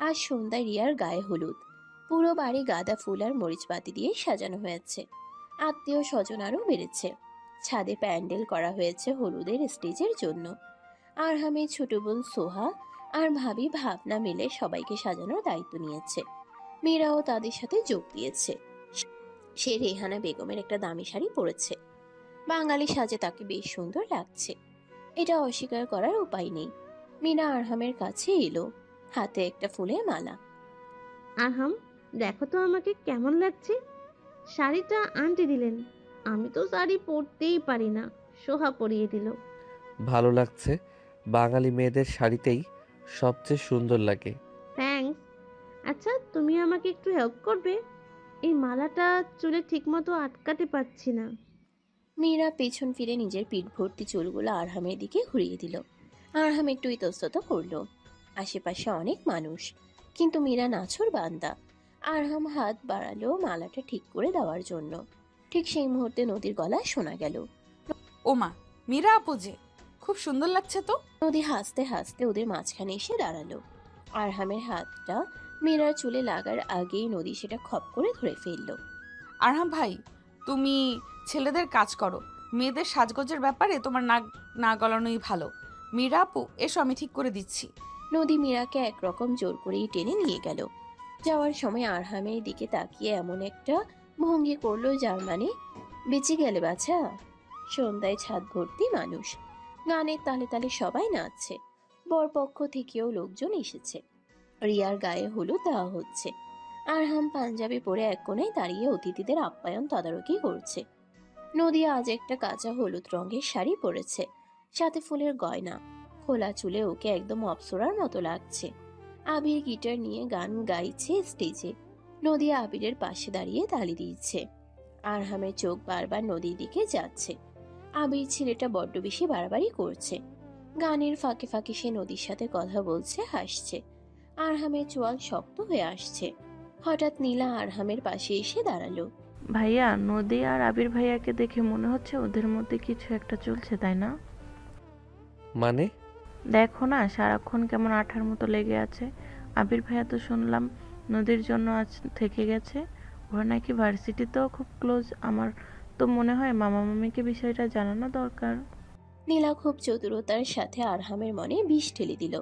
আজ সন্ধ্যায় রিয়ার গায়ে হলুদ। পুরো বাড়ি গাঁদা ফুল আর মরিচবাতি দিয়ে সাজানো হয়েছে। আত্মীয় স্বজন আরও বেড়েছে। ছাদে প্যান্ডেল করা হয়েছে হলুদের স্টেজের জন্য। আরহামের ছোট বোন সোহা আর ভাবি ভাবনা মিলে সবাইকে সাজানোর দায়িত্ব নিয়েছে। মীরাও তাদের সাথে যোগ দিয়েছে। সে রেহানা বেগমের একটা দামি শাড়ি পরেছে। বাঙালি সাজে তাকে বেশ সুন্দর লাগছে, এটা অস্বীকার করার উপায় নেই। মীরা আরহামের কাছে এলো, হাতে একটা ফুলের মালা। আরহাম, দেখো তো আমাকে কেমন লাগছে। শাড়িটা আন্টি দিলেন, আমি তো শাড়ি পরতেই পারি না, সোহা পরিয়ে দিল। ভালো লাগছে, বাঙালি মেয়েদের শাড়িতেই সবচেয়ে সুন্দর লাগে। থ্যাঙ্কস। আচ্ছা, তুমি আমাকে একটু হেল্প করবে? এই মালাটা চুলে ঠিকমতো আটকাতে পারছি না। মীরা পেছন ফিরে নিজের পিঠ ভর্তি চুলগুলো আরহামের দিকে ঘুরিয়ে দিল। আরহাম একটু ইতস্তত করলো। আশেপাশে অনেক মানুষ, কিন্তু মীরা নাছোড় বান্দা। আরহাম হাত বাড়ালো মালাটা ঠিক করে দেওয়ার জন্য। ঠিক সেই মুহূর্তে নদীর গলা শোনা গেল, ওমা, মীরা আপু যে, খুব সুন্দর লাগছে তো। নদী হাসতে হাসতে ওদের মাঝখানে এসে দাঁড়ালো। আরহামের হাতটা মীরার চুলে লাগার আগেই নদী সেটা খপ করে ধরে ফেললো। আরহাম ভাই, তুমি ছেলেদের কাজ করো, মেয়েদের সাজগোজের ব্যাপারে তোমার নাক না গলানোই ভালো। মীরা আপু এসো, আমি ঠিক করে দিচ্ছি। নদী মীরাকে একরকম জোর করেই টেনে নিয়ে গেল। যাওয়ার সময় আরহামের দিকে তাকিয়ে এমন একটা ভঙ্গি করলো যার মানে বেঁচে গেলে বাছা। সন্ধ্যায় ছাদ ভর্তি মানুষ, গানের তালে তালে সবাই নাচছে। বরপক্ষ থেকেও লোকজন এসেছে। রিয়ার গায়ে হলুদ দেওয়া হচ্ছে। আরহাম পাঞ্জাবি পরে এক কোণায় দাঁড়িয়ে অতিথিদের আপ্যায়ন তদারকি করছে। নদী আজ একটা কাঁচা হলুদ রঙের শাড়ি পরেছে, সাথে ফুলের গয়না। খোলা চুলে ওকে একদম অপ্সরার মতো লাগছে। আবির গিটার নিয়ে গান গাইছে স্টেজে। নদী আবিরের পাশে দাঁড়িয়ে তালি দিচ্ছে। আরহামের চোখ বারবার নদীর দিকে যাচ্ছে। আবির ছেলেটা বড্ড বেশি বাড়াবাড়ি করছে। গানের ফাঁকে ফাঁকে সে নদীর সাথে কথা বলছে, হাসছে। আরহামের চোয়াল শক্ত হয়ে আসছে। হঠাৎ নীলা আরহামের পাশে এসে দাঁড়ালো। ভাইয়া, নদী আর আবির ভাইয়াকে দেখে মনে হচ্ছে ওদের মধ্যে কিছু একটা চলছে, তাই না? মানে? দেখো না, সারাক্ষণ কেমন আঠার মতো লেগে আছে। আবির ভাইয়া তো শুনলাম নদীর জন্য আজ থেকে গেছে। ওরা নাকি ভার্সিটিতেও খুব ক্লোজ। আমার তো মনে হয় মামা মামিকে বিষয়টা জানানো দরকার। নীলা খুব চতুরতার সাথে আরহামের মনে বিষ ঠেলে দিল।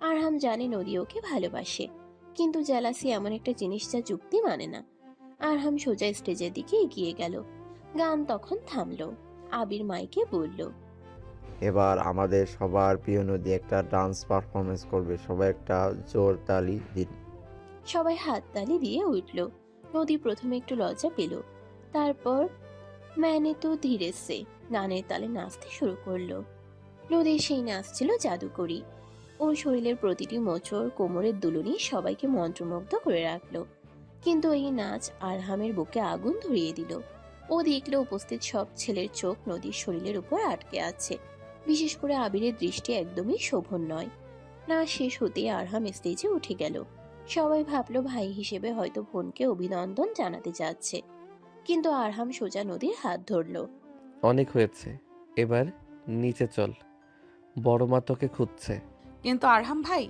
আরহাম জানে নদী ওকে ভালোবাসে, কিন্তু জেলাসি এমন একটা জিনিস যা যুক্তি মানে না। আরহাম সোজা স্টেজের দিকে এগিয়ে গেল। গান তখন থামলো। আবির মাইকে বলল, এবার আমাদের সবার প্রিয় নদী একটা ডান্স পারফরমেন্স করবে, সবাই একটা জোর তালি দিন। সবাই হাততালি দিয়ে উঠল। নদী প্রথমে একটু লজ্জা পেল, তারপর ম্যানে তো ধীরে সে গানের তালে নাচতে শুরু করলো। নদী সেই নাচ ছিল জাদুকরি। ওর শরীরের প্রতিটি মোচড়, কোমরের দুলুনি সবাইকে মন্ত্রমুগ্ধ করে রাখলো। কিন্তু এই নাচ আরহামের বুকে আগুন ধরিয়ে দিল। ও দেখলো উপস্থিত সব ছেলের চোখ নদীর শরীরের উপর আটকে আছে। বিশেষ করে আবিরের দৃষ্টি একদমই শোভন নয়। নাচ শেষ হতেই আরহাম স্টেজে উঠে গেল। সবাই ভাবলো ভাই হিসেবে হয়তো বোনকে অভিনন্দন জানাতে যাচ্ছে, কিন্তু আরহাম সোজা নদীর হাত ধরলো। অনেক হয়েছে, এবার নিচে চল, বড় মা তোকে খুঁজছে। কিন্তু আরহাম ভাই,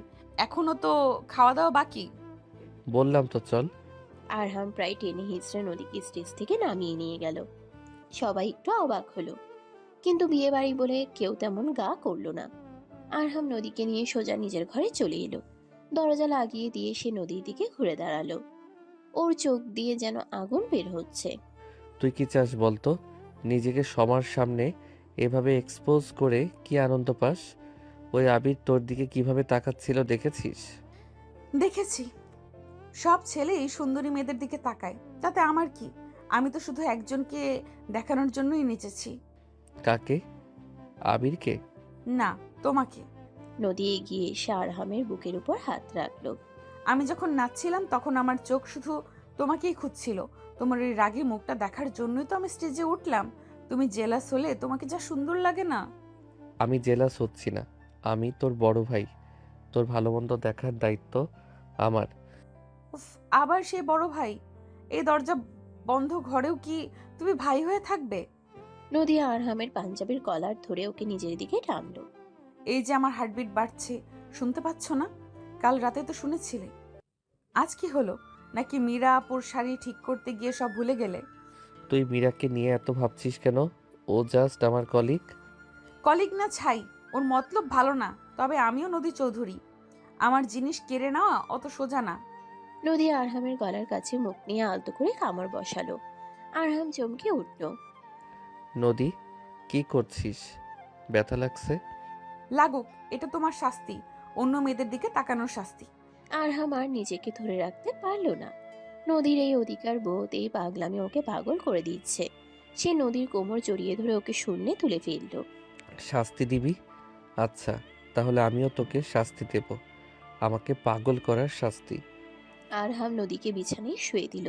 এখনো তো খাওয়া দাওয়া বাকি। বললাম তো চল। আরহাম প্রায় টেনে হিচড়ে নদীকে স্টেজ থেকে নামিয়ে নিয়ে গেল। সবাই একটু অবাক হলো, কিন্তু বিয়ে বাড়ি বলে কেউ তেমন গা করলো না। আরহাম নদীকে নিয়ে সোজা নিজের ঘরে চলে এলো। দরজা লাগিয়ে দিয়ে সে নদীর দিকে ঘুরে দাঁড়ালো। ওর চোখ দিয়ে যেন আগুন বের হচ্ছে। তুই কি চাস বলতো? নিজেকে সবার সামনে এভাবে এক্সপোজ করে কি আনন্দ পাস? ওই আবির তোর দিকে কিভাবে তাকাচ্ছিল দেখেছিস? দেখেছি, সব ছেলেই সুন্দরী মেয়েদের দিকে তাকায়, তাতে আমার কি? আমি তো শুধু একজনকে দেখানোর জন্যই নেচেছি। কাকে? আবিরকে? না, তোমাকে। নদী এগিয়ে এসে আরহামের বুকের উপর হাত রাখলো। আমি যখন নাচছিলাম তখন আমার চোখ শুধু তোমাকেই খুঁজছিল। তোমার ওই রাগী মুখটা দেখার জন্যই তো আমি স্টেজে উঠলাম। তুমি জেলাস হলে তোমাকে যা সুন্দর লাগে না। আমি জেলাস হচ্ছি না, আমি তোর বড় ভাই। তোর ভালো মন্দ দেখার দায়িত্ব আমার। উফ, আবার সেই বড় ভাই? এই দরজা বন্ধ ঘরেও কি তুমি ভাই হয়ে থাকবে? নদী আরহামের পাঞ্জাবির কলার ধরে ওকে নিজের দিকে টানলো। এই যে আমার হার্টবিট বাড়ছে, শুনতে পাচ্ছ না? কাল রাতে তো শুনেছিলে। আজ কি হলো? নাকি মীরা আপুর শাড়ি ঠিক করতে গিয়ে সব ভুলে গেলে? তুই মীরাকে নিয়ে এত ভাবছিস কেন? ও জাস্ট আমার কলিগ। কলিগ না ছাই, ওর মতলব ভালো না। তবে আমিও নদী চৌধুরী, আমার জিনিস কেড়ে নেওয়া অত সোজা না। নদী আরহামের গলার কাছে মুখ নিয়ে আলতো করে কামড় বসালো। আরহাম চমকে উঠল। নদী, কি করছিস? ব্যথা লাগছে? লাগুক, এটা তোমার শাস্তি, অন্য মেয়েদের দিকে তাকানোর শাস্তি। আরহাম আর নিজেকে ধরে রাখতে পারল না। নদীর এই অধিকার বোধ, এই পাগলামি ওকে পাগল করে দিচ্ছে। সে নদীর কোমর জড়িয়ে ধরে ওকে শূন্যে তুলে ফেলল। শাস্তি দিবি? আচ্ছা, তাহলে আমিও তোকে শাস্তি দেব। আমাকে পাগল করার শাস্তি। আরহাম নদীকে বিছানায় শুয়ে দিল।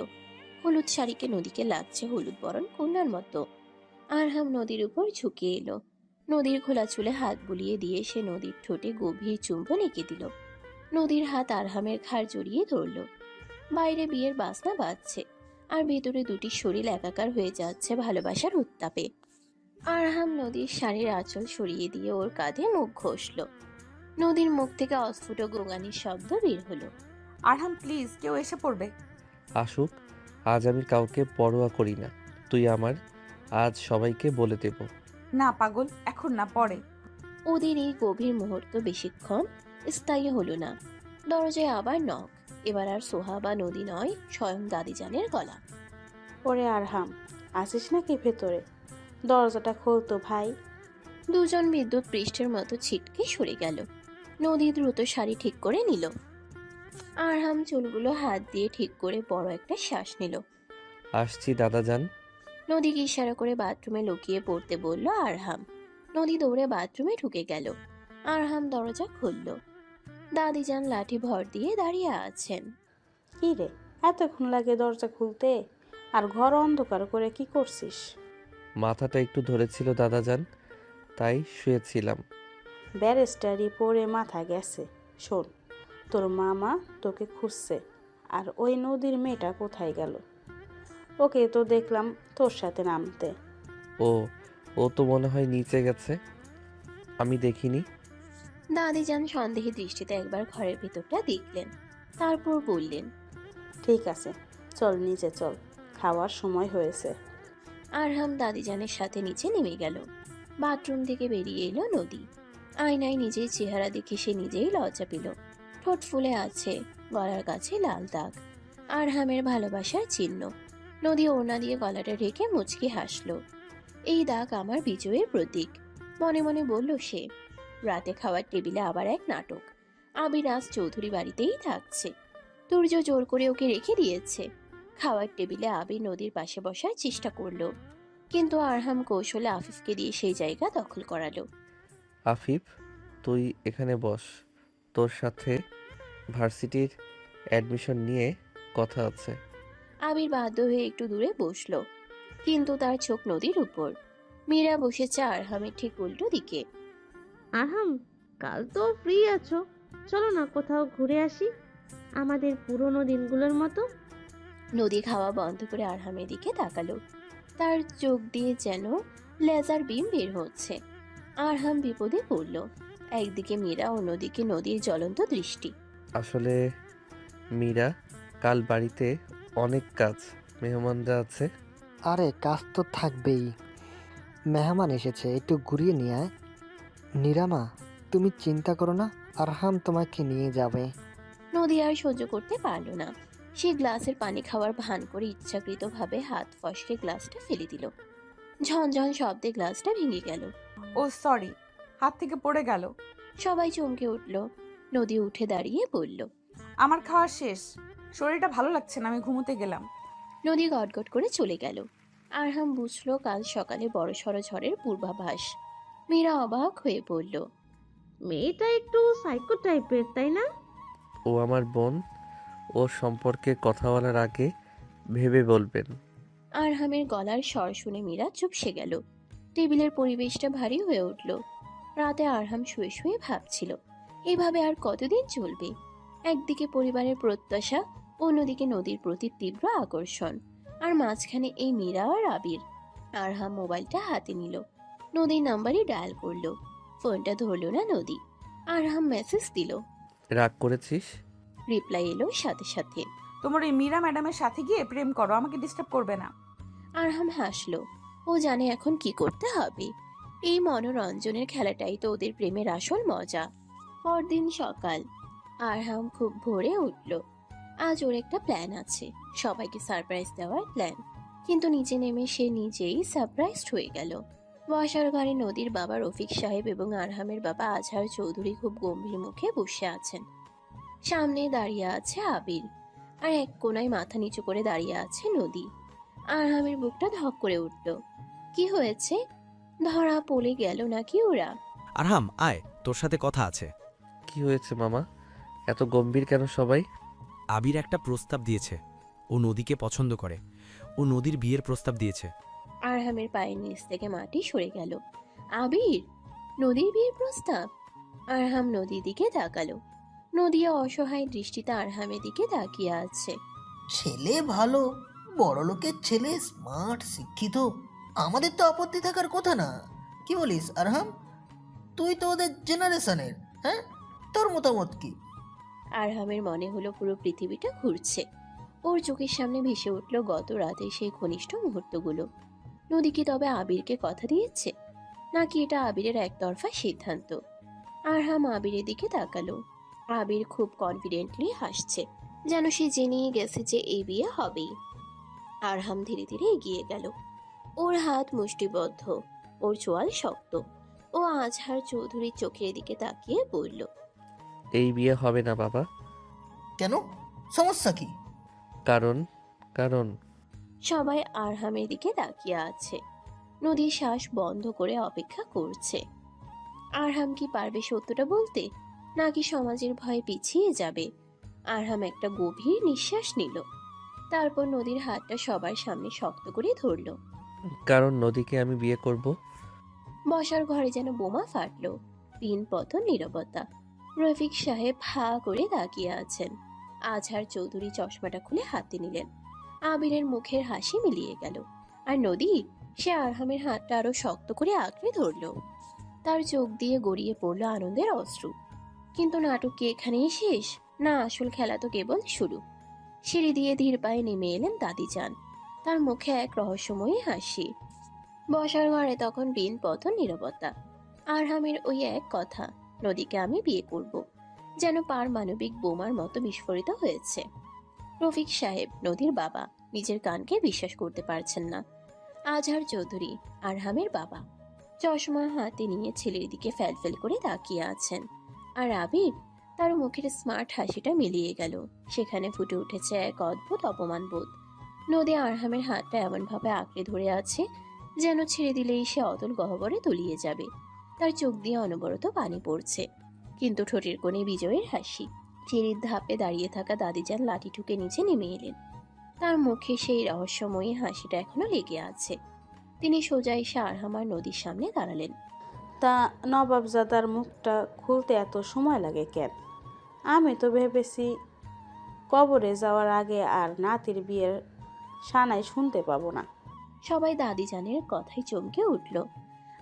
হলুদ শাড়িকে নদীকে লাগছে হলুদ বরণ কন্যার মতো। আরহাম নদীর উপর ঝুঁকে এলো। নদীর খোলা চুলে হাত বুলিয়ে দিয়ে সে নদীর ঠোঁটে গভীর চুম্বন এঁকে দিল। নদীর হাত আরহামের ঘাড় জড়িয়ে ধরল। বাইরে বিয়ের বাজনা বাজছে, আর ভেতরে দুটি শরীর একাকার হয়ে যাচ্ছে ভালোবাসার উত্তাপে। আরহাম নদীর শাড়ির আঁচল সরিয়ে দিয়ে ওর কাঁধে মুখ ঘষল। নদীর মুখ থেকে অস্ফুট গোঙানির শব্দ বের হলো। আরহাম প্লিজ, কেউ এসে পড়বে। আসুক, আজ আমি কাউকে পরোয়া করি না। তুই আমার, আজ সবাইকে বলে দেব। না পাগল, এখন না, পরে। ওদের এই গভীর মুহূর্ত বেশিক্ষণ স্থায়ী হলো না। দরজায় আবার নখ। এবার আর সোহা বা নদী নয়, স্বয়ং দাদিজানের গলা। ওরে আরহাম, আসিস নাকি ভেতরে? দরজাটা খোলতো ভাই। দুজন বিদ্যুৎ পৃষ্ঠের মতো ছিটকে সরে গেল। নদী দ্রুত শাড়ি ঠিক করে নিল। আরহাম চুলগুলো হাত দিয়ে ঠিক করে বড় একটা শ্বাস নিল। আসছি দাদাজান। নদীকে ইশারা করে বাথরুমে লুকিয়ে পড়তে বলল আরহাম। নদী দৌড়ে বাথরুমে ঢুকে গেল। আরহাম দরজা খুলল। দাদিজান লাঠি ভর দিয়ে দাঁড়িয়ে আছেন। কি রে, এতক্ষণ লাগে দরজা খুলতে? আর ঘর অন্ধকার করে কি করছিস? মাথাটা একটু ধরেছিল দাদাজান, তাই শুয়েছিলাম। ব্যারিস্টারি পরে মাথা গেছে। শোন, তোর মামা তোকে খুঁজছে। আর ওই নদীর মেয়েটা কোথায় গেল? ওকে তো দেখলাম তোর সাথে নামতে। ও ও তো মনে হয় নিচে গেছে, আমি দেখিনি। দাদিজান সন্দেহী দৃষ্টিতে একবার ঘরের ভেতরটা দেখলেন, তারপর বললেন, ঠিক আছে, চল নিচে চল, খাওয়ার সময় হয়েছে। আরহাম দাদিজানের সাথে নিচে নেমে গেল। বাথরুম থেকে বেরিয়ে এলো নদী। আয়নায় নিজের চেহারা দেখে সে নিজেই লজ্জা পেল। ঠোঁট ফুলে আছে, গলার কাছে লাল দাগ, আরহামের ভালোবাসার চিহ্ন। নদী ওড়না দিয়ে গলাটা ঢেকে মুচকি হাসলো। এই দাগ আমার বিজয়ের প্রতীক, মনে মনে বলল সে। রাতে খাওয়ার টেবিলে আবার এক নাটক। আবির আজ চৌধুরী বাড়িতেই থাকছে। তুর্য জোর করে ওকে রেখে দিয়েছে। খাওয়ার টেবিলে আবির নদীর পাশে বসার চেষ্টা করলো, কিন্তু আরহাম কৌশলে আফিফকে দিয়ে সেই জায়গা দখল করালো। আফিফ, তুই এখানে বস, তোর সাথে ভার্সিটির অ্যাডমিশন নিয়ে কথা আছে। আবির বাধ্য হয়ে একটু দূরে বসলো, কিন্তু তার চোখ নদীর উপর। মীরা বসেছে আরহামের ঠিক উল্টো দিকে। আরহাম, কাল তো ফ্রি আছো, চলো না কোথাও ঘুরে আসি, আমাদের পুরনো দিনগুলোর মতো। নদী খাওয়া বন্ধ করে আরহামের দিকে তাকালো। তার চোখ দিয়ে যেন লেজার বিম বের হচ্ছে। আরহাম বিপদে পড়ল। একদিকে মীরা, অন্যদিকে নদীর জ্বলন্ত দৃষ্টি। আসলে মীরা, কাল বাড়িতে অনেক কাজ, মেহমানরা আছে। আরে কাজ তো থাকবেই, মেহমান এসেছে, একটু ঘুরিয়ে নিয়ে আয়। নিরামা, তুমি চিন্তা করো না, আরহাম তোমাকে নিয়ে যাবে। নদী আর সহ্য করতে পারল না। সে গ্লাসের পানি খাওয়ার ভান করে ইচ্ছাকৃতভাবে হাত ফসকে গ্লাসটা ফেলে দিল। ঝনঝন শব্দে গ্লাসটা ভেঙে গেল। ও সরি, হাত থেকে পড়ে গেল। সবাই চমকে উঠল। নদী উঠে দাঁড়িয়ে বলল, আমার খাওয়া শেষ, শরীরটা ভালো লাগছে না, আমি ঘুমোতে গেলাম। নদী গটগট করে চলে গেল। আরহাম বুঝল কাল সকালে বড়সড় ঝড়ের পূর্বাভাস। মীরা অবাক হয়ে বলল, মেয়েটা একটু সাইকো টাইপের, তাই না? ও আমার বোন, ওর সম্পর্কে কথা বলার আগে ভেবে বলবেন। আরহামের গলার স্বর শুনে মীরা চুপসে গেল। টেবিলের পরিবেশটা ভারী হয়ে উঠল। রাতে আরহাম শুয়ে শুয়ে ভাবছিল, এভাবে আর কতদিন চলবে। একদিকে পরিবারের প্রত্যাশা, অন্যদিকে নদীর প্রতি তীব্র আকর্ষণ, আর মাঝখানে এই মীরা আর আবির। আরহাম মোবাইলটা হাতে নিল, নদীর নাম্বারই ডায়াল করলো। ফোনটা ধরল না নদী। আরহাম মেসেজ দিল, রাগ করেছিস? রিপ্লাই এলো সাথে সাথে। তোমার এই মীরা ম্যাডামের সাথে গিয়ে প্রেম করো, আমাকে ডিস্টার্ব করবে না। আরহাম হাসলো। ও জানে এখন কি করতে হবে। এই মনোরঞ্জনের খেলাটাই তো ওদের প্রেমের আসল মজা। পরদিন সকাল। আরহাম খুব ভোরে উঠল। আজ ওর একটা প্ল্যান আছে, সবাইকে সারপ্রাইজ দেওয়ার প্ল্যান। কিন্তু নিচে নেমে সে নিজেই সারপ্রাইজড হয়ে গেল। বসার ঘরে নদীর বাবা রফিক সাহেব এবং আরহামের বাবা আজহার চৌধুরী খুব গম্ভীর মুখে বসে আছেন। সামনে দাঁড়িয়ে আছে আবির, আর এক কোনায় মাথা নিচু করে দাঁড়িয়ে আছে নদী। আরহামের বুকটা ধক করে উঠল। কি হয়েছে? ধরা পড়ে গেল নাকি ওরা? আরহাম, আয়, তোর সাথে কথা আছে। কি হয়েছে মামা, এত গম্ভীর কেন সবাই? আবির একটা প্রস্তাব দিয়েছে। ও নদীকে পছন্দ করে। ও নদীর বিয়ের প্রস্তাব দিয়েছে। আরহামের পায়ের নিচ থেকে মাটি সরে গেল। আবির, নদীর বিয়ের প্রস্তাব? আরহাম নদীর দিকে তাকালো। নদী অসহায় দৃষ্টিতে আরহামের দিকে তাকিয়ে আছে। ছেলে ভালো, বড় লোকের ছেলে, স্মার্ট, শিক্ষিত, আমাদের তো আপত্তি থাকার কথা না। কি বলিস আরহাম? তুই তো ওদের জেনারেশনের, হ্যাঁ? তোর মতামত কি? আরহামের মনে হলো পুরো পৃথিবীটা ঘুরছে। ওর চোখের সামনে ভেসে উঠল গত রাতে সেই ঘনিষ্ঠ মুহূর্তগুলো। নদী কি তবে আবিরকে কথা দিয়েছে, নাকি এটা আবিরের একতরফা সিদ্ধান্ত? আরহাম আবিরের দিকে তাকালো। আবির খুব কনফিডেন্টলি হাসছে, যেন সে জেনেই গেছে যে এই বিয়ে হবেই। আরহাম ধীরে ধীরে এগিয়ে গেল। ওর হাত মুষ্টিবদ্ধ, ওর চোয়াল শক্ত। ও আজহার চৌধুরীর চোখের দিকে তাকিয়ে বলল, এই বিয়ে হবে না বাবা। কেন? সমস্যা কি? কারণ কারণ সবাই আরহামের দিকে তাকিয়ে আছে। নদী শ্বাস বন্ধ করে অপেক্ষা করছে। আরহাম কি পারবে সত্যটা বলতে, নাকি সমাজের ভয়ে পিছিয়ে যাবে? আরহাম একটা গভীর নিঃশ্বাস নিল, তারপর নদীর হাতটা সবার সামনে শক্ত করে ধরল। কারণ নদীকে আমি বিয়ে করব। বসার ঘরে যেন বোমা ফাটলো। পিন পতন নীরবতা। রফিক সাহেব হা করে তাকিয়ে আছেন। আজহার চৌধুরী চশমাটা খুলে হাতে নিলেন। আবিরের মুখের হাসি মিলিয়ে গেল। আর নদী, সে আরহামের হাতটা আরো শক্ত করে আঁকড়ে ধরল। তার চোখ দিয়ে গড়িয়ে পড়ল আনন্দের অশ্রু। কিন্তু নাটক কি এখানেই শেষ? না, আসল খেলা তো কেবল শুরু। সিঁড়ি দিয়ে ধীর পায়ে নেমে এলেন দাদিজান। তার মুখে এক রহস্যময়ী হাসি। বসার ঘরে তখন বিন পতন নীরবতা। আরহামের ওই এক কথা, নদীকে আমি বিয়ে করব, যেন পারমাণবিক বোমার মতো বিস্ফোরিত হয়েছে। রফিক সাহেব, নদীর বাবা, নিজের কানকে বিশ্বাস করতে পারছেন না। আজহার চৌধুরী, আরহামের বাবা, চশমা হাতে নিয়ে ছেলের দিকে ফ্যালফেল করে তাকিয়ে আছেন। আর আবির, তার মুখের স্মার্ট হাসিটা মিলিয়ে গেল। সেখানে ফুটে উঠেছে এক অদ্ভুত অপমান বোধ। নদী আরহামের হাতটা এমনভাবে আঁকড়ে ধরে আছে, যেন ছেড়ে দিলেই সে অতল গহ্বরে তলিয়ে যাবে। তার চোখ দিয়ে অনবরত পানি পড়ছে, কিন্তু ঠোঁটের কোণে বিজয়ের হাসি। সিঁড়ির ধাপে দাঁড়িয়ে থাকা দাদিজান লাঠি ঠুকে নিচে নেমে এলেন। তার মুখে সেই রহস্যময়ী হাসিটা এখনো লেগে আছে। তিনি সোজা এসে আরহাম আর নদীর সামনে দাঁড়ালেন। তা নবাবজাদার মুখটা খুলতে এত সময় লাগে কেন? আমি তো ভেবেছি কবরে যাওয়ার আগে আর নাতির বিয়ের সানাই শুনতে পাবো না। সবাই দাদিজানের কথাই চমকে উঠল।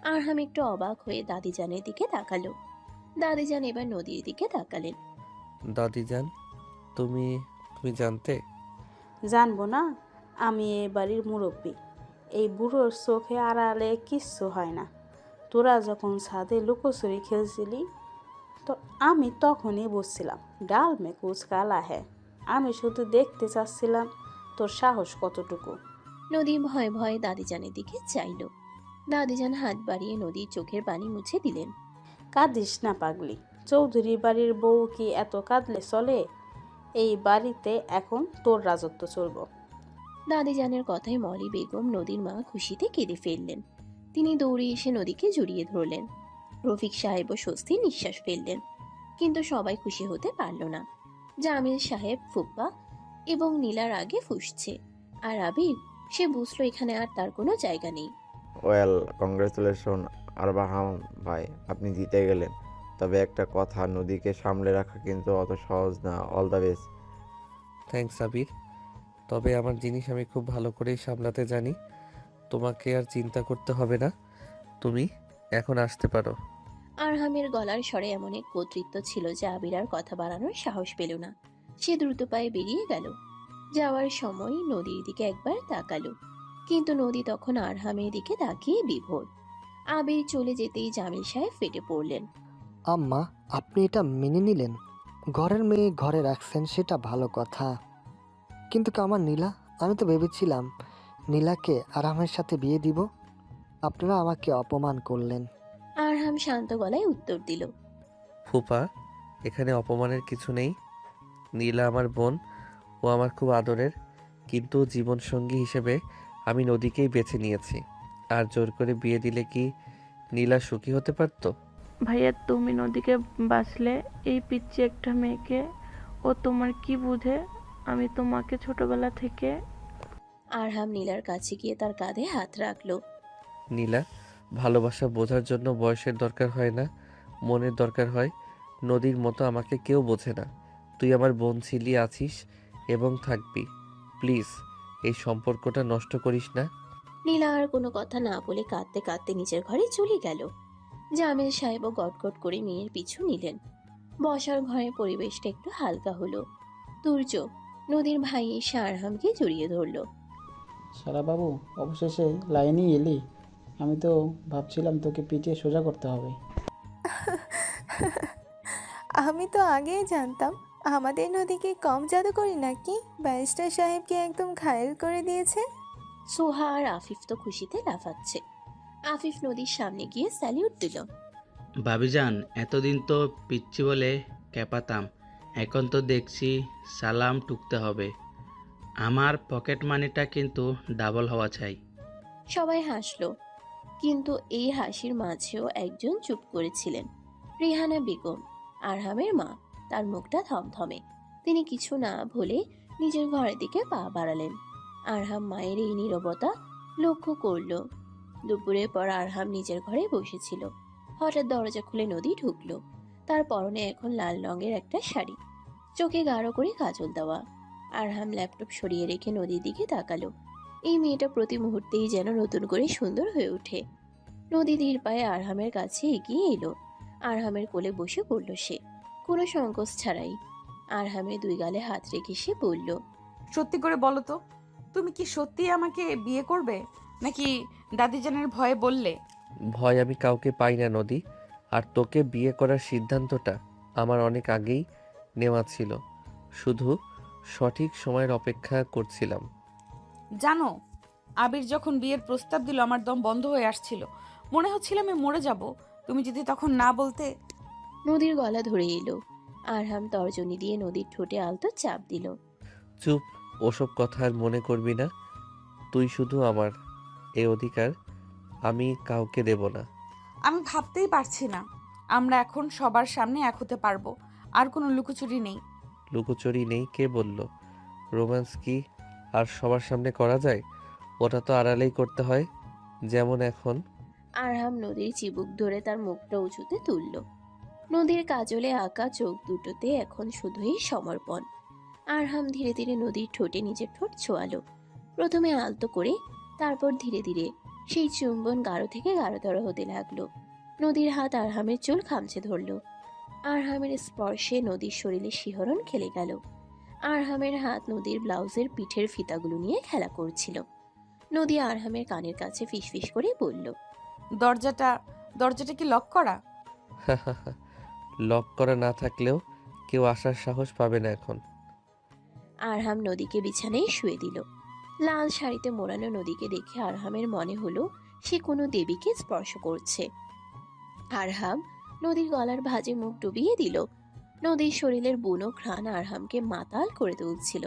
আরহাম একটু অবাক হয়ে দাদিজানের দিকে তাকালো। দাদিজান এবার নদীর দিকে তাকালেন। দাদি যান, তুমি তুমি জানতে? জানবো না? আমি এই বাড়ির মুরব্বী। এই বুড়োর চোখে আড়ালে কিচ্ছু হয় না। তোরা যখন ছাদে লুকোচুরি খেলছিলি তো আমি তখনই বসছিলাম, ডাল মে কুচ কালা হ্যাঁ। আমি শুধু দেখতে চাচ্ছিলাম তোর সাহস কতটুকু। নদী ভয়ে ভয়ে দাদিজানের দিকে চাইল। দাদিজান হাত বাড়িয়ে নদীর চোখের পানি মুছে দিলেন। কাঁদিস না পাগলি, চৌধুরী বাড়ির বউ কি এত কাঁদলে চলে? এই বাড়িতে এখন তোর রাজত্ব চলবো। দাদিজানের কথায় মলি বেগম নদীর মা খুশিতে কেঁদে ফেললেন। তিনি দৌড়ে এসে নদীকে জড়িয়ে ধরলেন। রফিক সাহেবও স্বস্তির নিঃশ্বাস ফেললেন। কিন্তু সবাই খুশি হতে পারল না। জামিল সাহেব ফুপ্পা এবং নীলার আগে ফুঁসছে, আর আবির সে বুঝলো এখানে আর তার কোনো জায়গা নেই। ওয়েল, কংগ্রেচুলেশন আরবাহাম ভাই, আপনি জিতে গেলেন। তবে একটা কথা, নদীকে সামলে রাখা কিন্তু অত সহজ না। All the best. থ্যাঙ্কস আবির, তবে আমার জিনিস আমি খুব ভালো করেই সামলাতে জানি। তোমাকে আর চিন্তা করতে হবে না, তুমি এখন আসতে পারো। আরহামের গলার স্বরে এমন এক কর্তৃত্ব ছিল যে আবির আর কথা বাড়ানোর সাহস পেল না। সে দ্রুত পায়ে বেরিয়ে গেল। যাওয়ার সময় নদীর দিকে একবার তাকালো, কিন্তু নদী তখন আরহামের দিকে তাকিয়ে বিভোর। আবির চলে যেতেই জামিল সাহেব ফেটে পড়লেন। আম্মা, আপনি এটা মেনে নিলেন? ঘরের মেয়ে ঘরে রাখছেন, সেটা ভালো কথা, কিন্তু আমার নীলা, আমি তো ভেবেছিলাম নীলাকে আরামের সাথে বিয়ে দিব। আপনারা আমাকে অপমান করলেন। আরহাম শান্ত গলায় উত্তর দিল। ফুপা, এখানে অপমানের কিছু নেই। নীলা আমার বোন, ও আমার খুব আদরের, কিন্তু জীবনসঙ্গী হিসেবে আমি নদীকেই বেছে নিয়েছি। আর জোর করে বিয়ে দিলে কি নীলা সুখী হতে পারতো? ভাইয়া, তুমি নদীকে বাঁচলে, এই পিচ্ছি একটা মেয়েকে ও তোমার কি বুঝে? আমি তোমাকে ছোটবেলা থেকে। আরহাম নীলার কাছে গিয়ে তার কাঁধে হাত রাখলো। নীলা, ভালোবাসা বোঝার জন্য বয়সের দরকার হয় না, মনের দরকার হয়। নদীর মতো আমাকে কেউ বোঝে না। তুই আমার বোন ছিলি, আছিস এবং থাকবি। প্লিজ এই সম্পর্কটা নষ্ট করিস না। নীলা আর কোনো কথা না বলে কাঁদতে কাঁদতে নিজের ঘরে চলে গেল। জামিল সাহেবও গটগট করে মেয়ের পিছু নিলেন। বসার ঘরের পরিবেশটা একটু হালকা হলো। তুর্য, নদীর ভাই এসে আরহামকে জড়িয়ে ধরলো। সারা বাবু, অবশেষে লাইনই এলি। আমি তো ভাবছিলাম তোকে পিটিয়ে সোজা করতে হবে। আমি তো আগেই জানতাম আমাদের নদীকে কম জাদুকরি নাকি, ব্যারিস্টার সাহেবকে একদম ঘায়েল করে দিয়েছে। সোহা আর আফিফ তো খুশিতে লাফাচ্ছে। আফিফ নদীর সামনে গিয়ে স্যালিউট দিল। ভাবিজান, এতদিন তো পিচ্ছি বলে ক্যাপাতাম, এখন তো দেখছি সালাম টুকতে হবে। আমার পকেট মানিটা কিন্তু ডাবল হওয়া চাই। সবাই হাসলো, কিন্তু এই হাসির মাঝেও একজন চুপ করেছিলেন। রিহানা বেগম, আরহামের মা। তার মুখটা থমথমে। তিনি কিছু না বলে নিজের ঘরের দিকে পা বাড়ালেন। আরহাম মায়ের এই নীরবতা লক্ষ্য করল। দুপুরের পর আরহাম নিজের ঘরে বসেছিল। হঠাৎ দরজা খুলে নদী ঢুকলো। তার পরনে এখন লাল রঙের একটা শাড়ি, চোখে গাঢ় করে কাজল দেওয়া। আরহাম ল্যাপটপ সরিয়ে রেখে নদীর দিকে তাকালো। এই মেয়েটা প্রতি মুহূর্তেই যেন নতুন করে সুন্দর হয়ে ওঠে। নদী ধীর পায়ে আরহামের কাছে এগিয়ে এলো। আরহামের কোলে বসে পড়ল সে, কোনো সংকোচ ছাড়াই। আরহামের দুই গালে হাত রেখে সে বলল, সত্যি করে বলো তো, তুমি কি সত্যি আমাকে বিয়ে করবে, নাকি দাদিজানের ভয়ে বললে? ভয় আমি কাউকে পাই না নদী, আর তোকে বিয়ে করার সিদ্ধান্তটা আমার অনেক আগেই নেওয়া ছিল। শুধু সঠিক সময়ের অপেক্ষা করছিলাম। জানো, আবির যখন বিয়ের প্রস্তাব দিল আমার দম বন্ধ হয়ে আসছিল, মনে হচ্ছিল আমি মরে যাব। তুমি যদি তখন না বলতে। নদীর গলা ধরে এলো। আরহাম তর্জনী দিয়ে নদীর ঠোঁটে আলতো চাপ দিল। চুপ, ওসব কথা আর মনে করবি না। তুই শুধু আমার, এই অধিকার আমি কাউকে দেব না। আমি ভাবতেই পারছি না আমরা এখন সবার সামনে এক হতে পারবো। আর কোনো লুকোচুরি নেই। লুকোচুরি নেই কে বলল? রোম্যান্স কি আর সবার সামনে করা যায়? ওটা তো আড়ালেই করতে হয়, যেমন এখন। আরহাম নদীর চিবুক ধরে তার মুখটা উঁচুতে তুলল। নদীর কাজলে আঁকা চোখ দুটোতে এখন শুধুই সমর্পণ। আরহাম ধীরে ধীরে নদীর ঠোঁটে নিজের ঠোঁট ছোঁয়ালো। প্রথমে আলতো করে, তারপর ধীরে ধীরে সেই চুম্বন গাঢ় থেকে গাঢ়তর হতে লাগলো। নদীর হাত আরহামের চুল খামচে ধরল। আরহামের স্পর্শে নদীর শরীরে শিহরণ খেলে গেল। আরহামের হাত নদীর ব্লাউজের পিঠের ফিতাগুলো নিয়ে খেলা করছিল। নদী আরহামের কানের কাছে ফিসফিস করে বলল, দরজাটা দরজাটা কি লক করা? লক করা না থাকলেও কেউ আসার সাহস পাবে না এখন। আরহাম নদীকে বিছানায় শুয়ে দিল। লাল শাড়িতে মোড়ানো নদীকে দেখে আরহামের মনে হলো সে কোনো দেবীকে স্পর্শ করছে। আরহাম নদীর গলার ভাঁজে মুখ ডুবিয়ে দিল। নদীর শরীরের বুনো ঘ্রাণ আরহামকে মাতাল করে তুলছিল।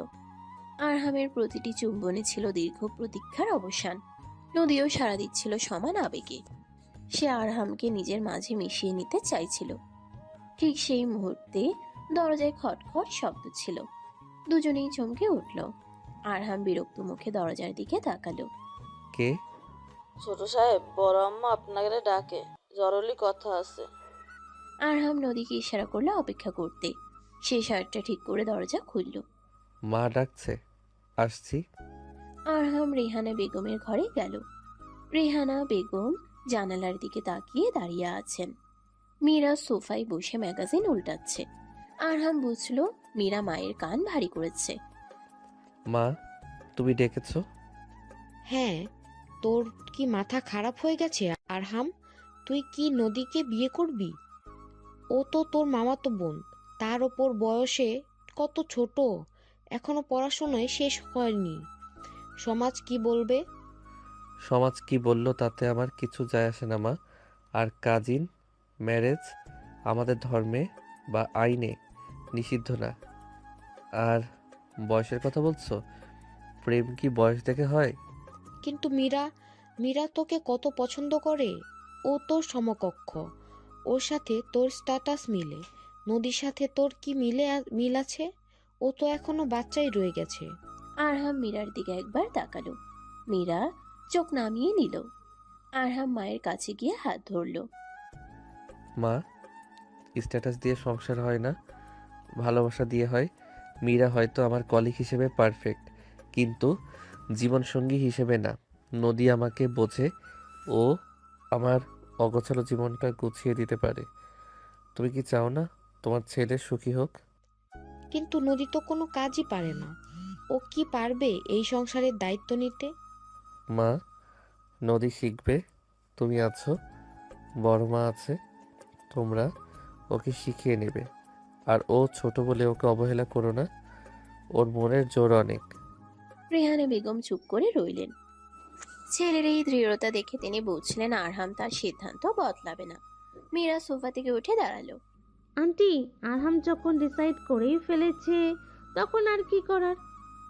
আরহামের প্রতিটি চুম্বনে ছিল দীর্ঘ প্রতীক্ষার অবসান। নদীও সাড়া দিচ্ছিল সমান আবেগে। সে আরহামকে নিজের মাঝে মিশিয়ে নিতে চাইছিল। ঠিক সেই মুহূর্তে দরজায় খটখট শব্দ ছিল। দুজনেই চমকে উঠল। আরহাম বিরক্ত মুখে দরজার দিকে তাকালো। কে? ছোট সাহেব, বড় আম্মা আপনাকে ডাকে, জরুরি কথা আছে। আরহাম নদীকে ইশারা করলো অপেক্ষা করতে। সে শার্টটা ঠিক করে দরজা খুলল। মা ডাকছে, আসছি। আরহাম রেহানা বেগমের ঘরে গেল। রেহানা বেগম জানালার দিকে তাকিয়ে দাঁড়িয়ে আছেন। মীরা সোফায় বসে ম্যাগাজিন উল্টাচ্ছে। আরহাম বুঝলো মীরা মায়ের কান ভারী করেছে। মা, তুমি ডেকেছো? হ্যাঁ, তোর কি মাথা খারাপ হয়ে গেছে আরহাম? তুই কি নদীকে বিয়ে করবি? ও তো তোর মামাতো বোন, তার ওপর বয়সে কত ছোট, এখনো পড়াশোনায় শেষ হয়নি। সমাজ কি বলবে? সমাজ কি বললো তাতে আমার কিছু যায় আসে না মা। আর কাজিন ম্যারেজ আমাদের ধর্মে বা আইনে নিষিদ্ধ না। আর বয়সের কথা বলছো? প্রেম কি বয়স দেখে হয়? কিন্তু মীরা মীরা তোকে কত পছন্দ করে। ও তোর সমকক্ষ, ওর সাথে তোর স্ট্যাটাস মিলে। নদীর সাথে তোর কি মিল আছে? ও তো এখনো বাচ্চাই রয়ে গেছে। আরহাম মীরার দিকে একবার তাকালো। মীরা চোখ নামিয়ে নিল। আরহাম মায়ের কাছে গিয়ে হাত ধরল। মা, স্ট্যাটাস দিয়ে সংসার হয় না, ভালোবাসা দিয়ে হয়। মীরা হয়তো আমার কলিগ হিসেবে পারফেক্ট, কিন্তু জীবনসঙ্গী হিসেবে না। নদী আমাকে বোঝে, ও আমার অগোছালো জীবনটা গুছিয়ে দিতে পারে। তুমি কি চাও না তোমার ছেলে সুখী হোক? কিন্তু নদী তো কোনো কাজই পারে না। ও কি পারবে এই সংসারের দায়িত্ব নিতে? মা, নদী শিখবে, তুমি আছো, বড় মা আছে, তোমরা ওকে শিখিয়ে নেবে। আর ও ছোট বলে ওকে অবহেলা করো না, ওর মনের জোর অনেক। রেহানা বেগম চুপ করে রইলেন। ছেলের এই দৃঢ়তা দেখে তিনি বুঝলেন আরহাম তার সিদ্ধান্ত বদলাবে না। মীরা সোফা থেকে উঠে দাঁড়ালো। আন্টি, আরহাম যখন ডিসাইড করেই ফেলেছে তখন আর কি করার?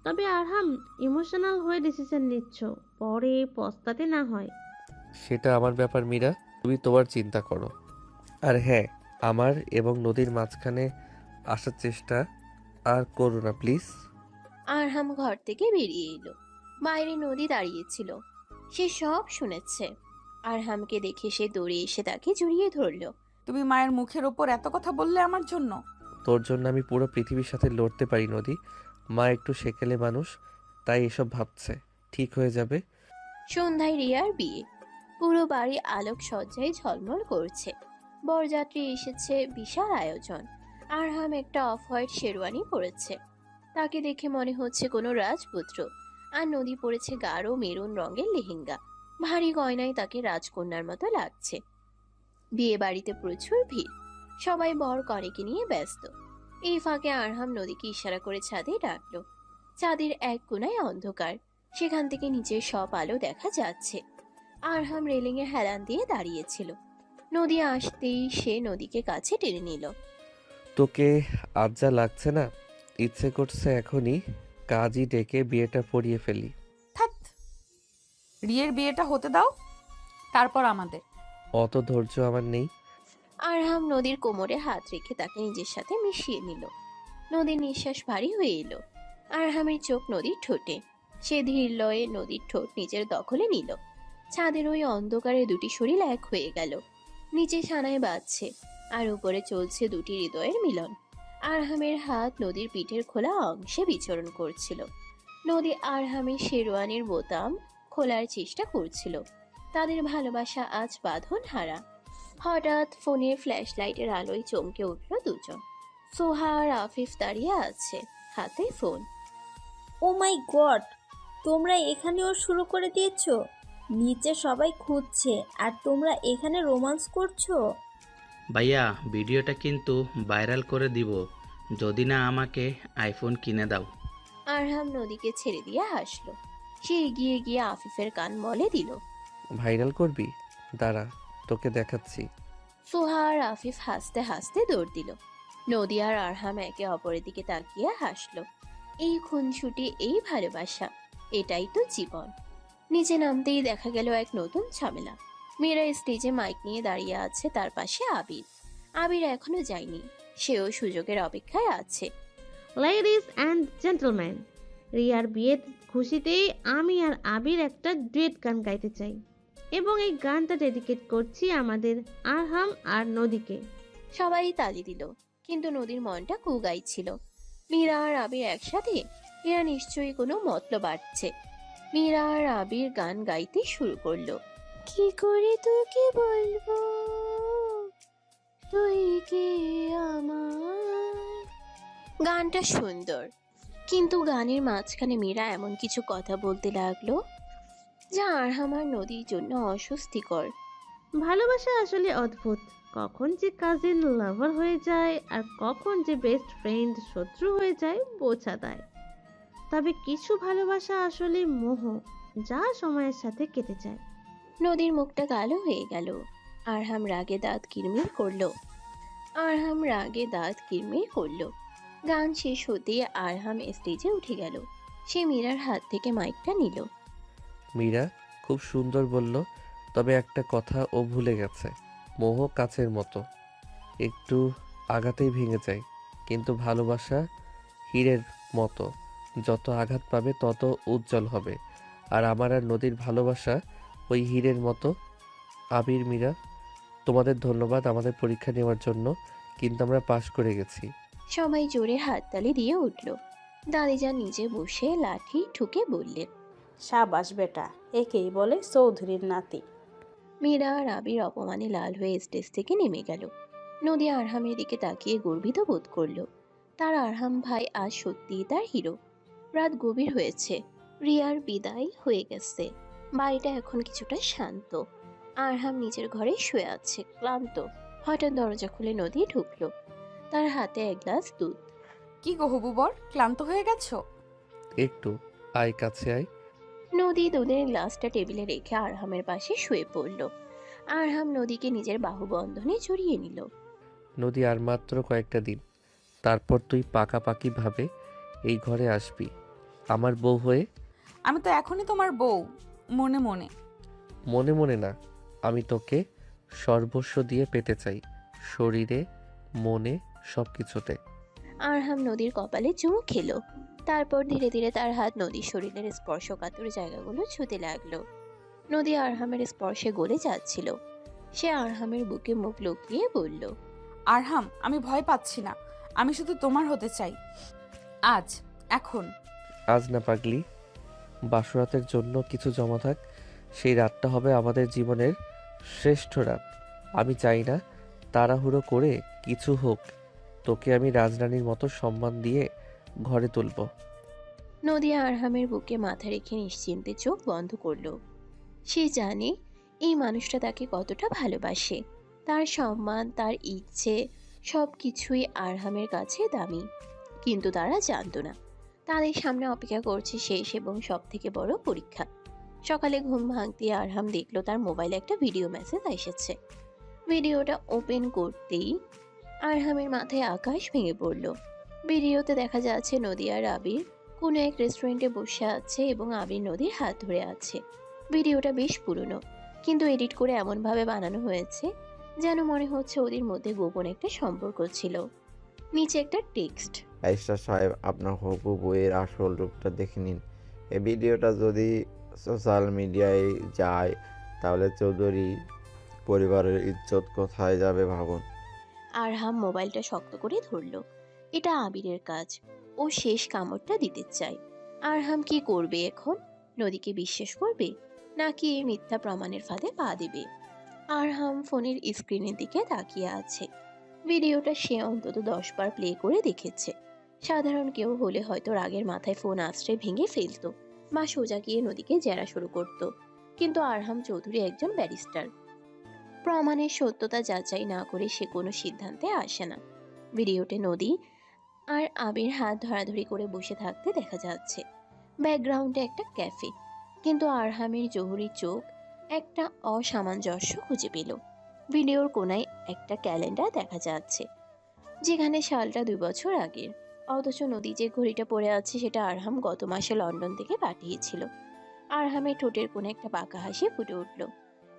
তবে আরহাম ইমোশনাল হয়ে ডিসিশন নিচ্ছ, পরে পস্তাতে না হয়। সেটা আমার ব্যাপার মীরা, তুমি তোমার চিন্তা করো। আর হ্যাঁ, আমার এবং নদীর মাঝখানে আসার চেষ্টা আর করো না প্লিজ। আরহাম ঘর থেকে বেরিয়ে এলো। বাইরে নদী দাঁড়িয়েছিল। সে সব শুনেছে। আরহামকে দেখে সে দৌড়ে এসে তাকে জড়িয়ে ধরলো। তুমি মায়ের মুখের ওপর এত কথা বললে আমার জন্য? তোর জন্য আমি পুরো পৃথিবীর সাথে লড়তে পারি নদী। মা একটু সেকেলে মানুষ, তাই এসব ভাবছে। ঠিক হয়ে যাবে। সন্ধ্যায় রিয়ার বিয়ে। পুরো বাড়ি আলোক সজ্জায় ঝলমল করছে। বরযাত্রী এসেছে, বিশাল আয়োজন। আরহাম একটা অফ হোয়াইট শেরওয়ানি পরেছে। তাকে দেখে মনে হচ্ছে কোনো রাজপুত্র। আর নদী পরেছে গাঢ় মেরুন রঙের লেহেঙ্গা। ভারী গয়নায় তাকে রাজকন্যার মতো লাগছে। বিয়ে বাড়িতে প্রচুর ভিড়। সবাই বর কনেকে নিয়ে ব্যস্ত। এই ফাঁকে আরহাম নদীকে ইশারা করে ছাদে ডাকলো। চাঁদের এক কোণায় অন্ধকার, সেখান থেকে নিচের সব আলো দেখা যাচ্ছে। আরহাম রেলিংয়ে হেলান দিয়ে দাঁড়িয়েছিল। নদী আসতেই সে নদীকে কাছে টেনে নিল। তোকে আজ যা লাগছে না, ইচ্ছে করছে এখনই কাজই ডেকে বিয়েটা পড়িয়ে ফেলি। থাক, রিয়ের বিয়েটা হতে দাও, তারপর আমাদের। অত ধৈর্য আমার নেই। আরহাম নদীর কোমরে হাত রেখে তাকে নিজের সাথে মিশিয়ে নিল। নদীর নিঃশ্বাস ভারী হয়ে এলো। আরহামের চোখ নদীর ঠোঁটে। সে ধীর লয়ে নদীর ঠোঁট নিজের দখলে নিল। ছাদের ওই অন্ধকারে দুটি শরীর এক হয়ে গেল। নিচে ছানায় বাজছে, আর উপরে চলছে দুটি হৃদয়ের মিলন। আরহামের হাত নদীর পিঠের খোলা অংশে বিচরণ করছিল। নদী আরহামের শেরওয়ানির বোতাম খোলার চেষ্টা করছিল। তাদের ভালোবাসা আজ বাঁধন হারা। হঠাৎ ফোনের ফ্ল্যাশ লাইটের আলোয় চমকে উঠল দুজন। সোহা আর আফিফ দাঁড়িয়ে আছে, হাতে ফোন। ও মাই গড, তোমরা এখানেও শুরু করে দিয়েছো? নিচে সবাই খুঁজছে আর তোমরা এখানে রোমান্স করছো? ভাইয়া, ভিডিওটা কিন্তু ভাইরাল করে দিব যদি না আমাকে আইফোন কিনে দাও। আরহাম নদীকে ছেড়ে দিয়ে হাসলো। সে এগিয়ে গিয়ে আফিফের কান মলে দিল। ভাইরাল করবি? দাঁড়া, তোকে দেখাচ্ছি। সোহা আর আফিফ হাসতে হাসতে দৌড় দিল। নদী আর আরহাম একে অপরের দিকে তাকিয়ে হাসলো। এই খুনসুটি, এই ভালোবাসা, এটাই তো জীবন। নিচে নামতেই দেখা গেল এক নতুন ঝামেলা। মীরা স্টেজে মাইক নিয়ে দাঁড়িয়ে আছে, তার পাশে আবির। আবির এখনো যায়নি, সেও সুযোগের অপেক্ষায় আছে। লেডিস অ্যান্ড জেন্টলম্যান, রিয়ার বিয়ের খুশিতেই আমি আর আবির একটা ডুয়েট গান গাইতে চাই, এবং এই গানটা ডেডিকেট করছি আমাদের আরহাম আর নদীকে। সবাই তালি দিল, কিন্তু নদীর মনটা কুগাইছিল। মীরা আর আবির একসাথে, এরা নিশ্চয়ই কোনো মতলব আসছে। মীরা আর আবির গান গাইতে শুরু করলো। কি করে তোকে বলবো তুই কে আমার। গানটা সুন্দর, কিন্তু গানের মাঝখানে মীরা এমন কিছু কথা বলতে লাগলো যা আরহাম আর নদীর জন্য অস্বস্তিকর। ভালোবাসা আসলে অদ্ভুত, কখন যে কাজিন লাভার হয়ে যায় আর কখন যে বেস্ট ফ্রেন্ড শত্রু হয়ে যায় বোঝা দেয়। তবে কিছু ভালোবাসা আসলে মোহ, যা সময়ের সাথে কেটে যায়। নদীর মুখটা কালো হয়ে গেল। আরহাম রাগে দাঁত কিরমির করলো। গান শেষ হতে আরহাম স্টেজে উঠে গেল। সে মীরার হাত থেকে মাইকটা নিল। মীরা খুব সুন্দর বলল, তবে একটা কথা ও ভুলে গেছে। মোহ কাচের মতো, একটু আঘাতেই ভেঙে যায়, কিন্তু ভালোবাসা হীরের মতো, যত আঘাত পাবে তত উজ্জ্বল হবে। আর আমার আর নদীর ভালোবাসা ওই হীরের মতো। আবির, মীরা, তোমাদের ধন্যবাদ আমাদের পরীক্ষা নেওয়ার জন্য, কিন্তু আমরা পাশ করে গেছি। সবাই জোরে হাততালি দিয়ে উঠল। দাদিজান নিচে বসে লাঠি ঠুকে বললেন, সাবাস বেটা, একেই বলে চৌধুরীর নাতি। মীরা আর আবির অপমানে লাল হয়ে স্টেজ থেকে নেমে গেল। নদী আরহামের দিকে তাকিয়ে গর্বিত বোধ করলো। তার আরহাম ভাই আজ সত্যিই তার হিরো। রাত গভীর হয়েছে, রিয়ার বিদায় হয়ে গেছে। বাড়িটা এখন কিছুটা শান্ত। আরহাম নিজের ঘরে শুয়ে আছে, ক্লান্ত। হঠাৎ দরজা খুলে নদী ঢুকলো, তার হাতে এক গ্লাস দুধ। কি গো হবু বর, ক্লান্ত হয়ে গেছো? একটু আয়, কাছে আয়। নদী দুধের গ্লাসটা টেবিলে রেখে আরহামের পাশে শুয়ে পড়ল। আরহাম নদীকে নিজের বাহুবন্ধনে জড়িয়ে নিল। নদী, আর মাত্র কয়েকটা দিন, তারপর তুই পাকাপাকি ভাবে এই ঘরে আসবি আমার বউ হয়ে। আমি তো এখনই তোমার বউ, মনে মনে। মনে মনে না, আমি তোকে সর্বস্ব দিয়ে পেতে চাই, শরীরে, মনে, সব কিছুতে। আরহাম নদীর কপালে চুমু খেলো। তারপর ধীরে ধীরে তার হাত নদীর শরীরের স্পর্শকাতর জায়গাগুলো ছুঁতে লাগলো। নদী আরহামের স্পর্শে গলে যাচ্ছিল। সে আরহামের বুকে মুখ লুকিয়ে বলল, আরহাম, আমি ভয় পাচ্ছি না, আমি শুধু তোমার হতে চাই। আজ, এখন। আজ না পাগলি, বাসরাতের জন্য কিছু জমা থাক। সেই রাতটা হবে আমাদের জীবনের শ্রেষ্ঠ রাত। আমি চাই না তাড়াহুড়ো করে কিছু হোক, তোকে আমি রাজরানীর মতো সম্মান দিয়ে ঘরে তুলব। নদী আরহামের বুকে মাথা রেখে নিশ্চিন্তে চোখ বন্ধ করলো। সে জানে এই মানুষটা তাকে কতটা ভালোবাসে। তার সম্মান, তার ইচ্ছে, সব কিছুই আরহামের কাছে দামি। কিন্তু তারা জানতো না তাদের সামনে অপেক্ষা করছে শেষ এবং সব থেকে বড় পরীক্ষা। সকালে ঘুম ভাঙতে আরহাম দেখলো তার মোবাইলে একটা ভিডিও মেসেজ এসেছে। ভিডিওটা ওপেন করতেই আরহামের মাথায় আকাশ ভেঙে পড়ল। ভিডিওতে দেখা যাচ্ছে নদী আর আবির কোনো এক রেস্টুরেন্টে বসে আছে এবং আবির নদীর হাত ধরে আছে। ভিডিওটা বেশ পুরনো, কিন্তু এডিট করে এমনভাবে বানানো হয়েছে যেন মনে হচ্ছে ওদের মধ্যে গোপন একটা সম্পর্ক ছিল। নিচে একটা টেক্সট, আয়েশা সাহেব, আপনার হবু বইয়ের আসল রূপটা দেখে নিন। এই ভিডিওটা যদি সোশ্যাল মিডিয়ায় যায় তাহলে চৌধুরী পরিবারের ইজ্জত কোথায় যাবে ভাবুন। আরহাম মোবাইলটা শক্ত করে ধরল। এটা আবিরের কাজ, ও শেষ কামড়টা দিতে চায়। আরহাম কি করবে এখন? নদীকে বিশ্বাস করবে নাকি এই মিথ্যা প্রমাণের ফাঁদে পা দেবে? আরহাম ফোনের স্ক্রিনের দিকে তাকিয়ে আছে। ভিডিওটা সে অন্তত 10 বার প্লে করে দেখেছে। সাধারণ কেউ হলে হয়তো রাগের মাথায় ফোন আশ্রয় ভেঙে ফেলতো বা সোজা গিয়ে নদীকে জেরা শুরু করত, কিন্তু আরহাম চৌধুরী একজন ব্যারিস্টার। প্রমাণের সত্যতা যাচাই না করে সে কোনো সিদ্ধান্তে আসে না। ভিডিওতে নদী আর আবির হাত ধরাধরি করে বসে থাকতে দেখা যাচ্ছে। ব্যাকগ্রাউন্ডে একটা ক্যাফে, কিন্তু আরহামের জহুরি চোখ একটা অসামঞ্জস্য খুঁজে পেল। ভিডিওর কোনায় একটা ক্যালেন্ডার দেখা যাচ্ছে, যেখানে সালটা 2 বছর আগের। অথচ নদী যে ঘড়িটা পরে আছে সেটা আরহাম গত মাসে লন্ডন থেকে পাঠিয়েছিল। আরহামের ঠোঁটের কোণে একটা বাঁকা হাসি ফুটে উঠল।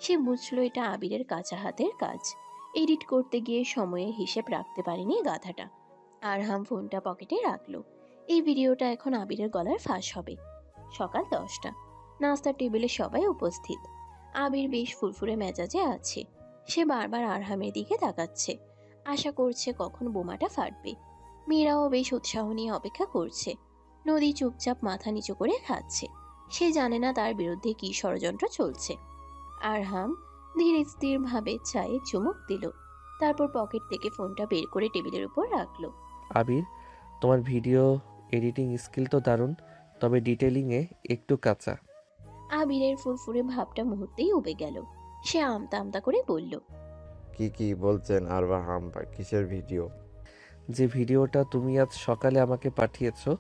সে বুঝলো এটা আবিরের কাঁচা হাতের কাজ। এডিট করতে গিয়ে সময়ের হিসেব রাখতে পারেনি গাধাটা। আরহাম ফোনটা পকেটে রাখলো। এই ভিডিওটা এখন আবিরের গলার ফাঁস হবে। সকাল 10টা, নাস্তার টেবিলে সবাই উপস্থিত। আবির বেশ ফুরফুরে মেজাজে আছে। সে বারবার আরহামের দিকে তাকাচ্ছে, আশা করছে কখন বোমাটা ফাটবে। মীরাও বেশ উৎসাহ নিয়ে অপেক্ষা করছে। নদী চুপচাপ মাথা নিচু করে খাচ্ছে। সে জানে না তার বিরুদ্ধে কি ষড়যন্ত্র চলছে। আরহাম ধীরে স্থির ভাবে চায়ে চুমুক দিল, তারপর পকেট থেকে ফোনটা বের করে টেবিলের উপর রাখলো। আবির, তোমার ভিডিও এডিটিং স্কিল তো দারুণ, তবে ডিটেলিংয়ে একটু কাঁচা। আবিরের ফুরফুরে ভাবটা মুহূর্তেই উবে গেল। সে আমতা আমতা করে বলল, কি বলছেন আরবাহাম, কিসের ভিডিও? যে ভিডিওটা তুমি আজ সকালে আমাকে পাঠিয়েছো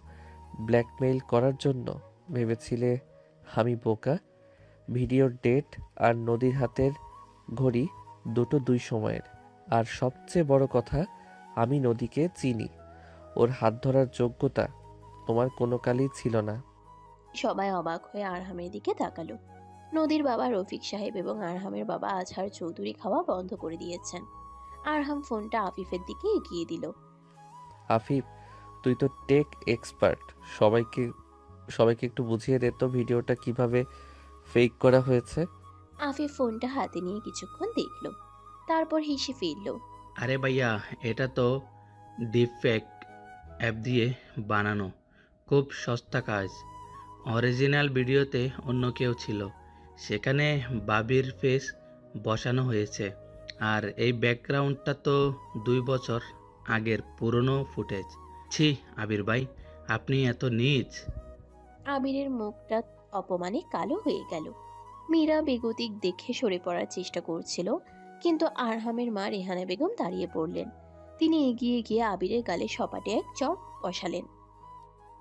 ব্ল্যাকমেইল করার জন্য। ভেবেছিলে আমি বোকা? ভিডিওর ডেট আর নদীর হাতের ঘড়ি দুটো 2 সময়ের। আর সবচেয়ে বড় কথা, আমি নদীকে চিনি। ওর হাত ধরার যোগ্যতা তোমার কোনো কালই ছিল না। সবাই অবাক হয়ে আরহামের দিকে তাকালো। নদীর বাবা রফিক সাহেব এবং আরহামের বাবা আজহার চৌধুরী খাওয়া বন্ধ করে দিয়েছেন। আরহাম ফোনটা আফিফের দিকে এগিয়ে দিল। আফিফ, তুই তো টেক এক্সপার্ট, সবাইকে একটু বুঝিয়ে দে তো ভিডিওটা কিভাবে ফেক করা হয়েছে। আফিফ ফোনটা হাতে নিয়ে কিছুক্ষণ দেখলো, তারপর হেসে ফেলল। আরে ভাইয়া, এটা তো ডিপফেক অ্যাপ দিয়ে বানানো, খুব সস্তা কাজ। অরিজিনাল ভিডিওতে অন্য কেউ ছিল, সেখানে বাবির ফেস বসানো হয়েছে। আর এই ব্যাকগ্রাউন্ডটা তো 2 বছর আগের পুরনো ফুটেজ। ছি আবির ভাই, আপনি এত নীচ। আবিরের মুখটা অপমানে কালো হয়ে গেল। মীরা বেগতিক দেখে সরে পড়ার চেষ্টা করছিল, কিন্তু আরহামের মা রেহানা বেগম দাঁড়িয়ে পড়লেন। তিনি এগিয়ে গিয়ে আবিরের গালে সপাটে এক চড় বসালেন।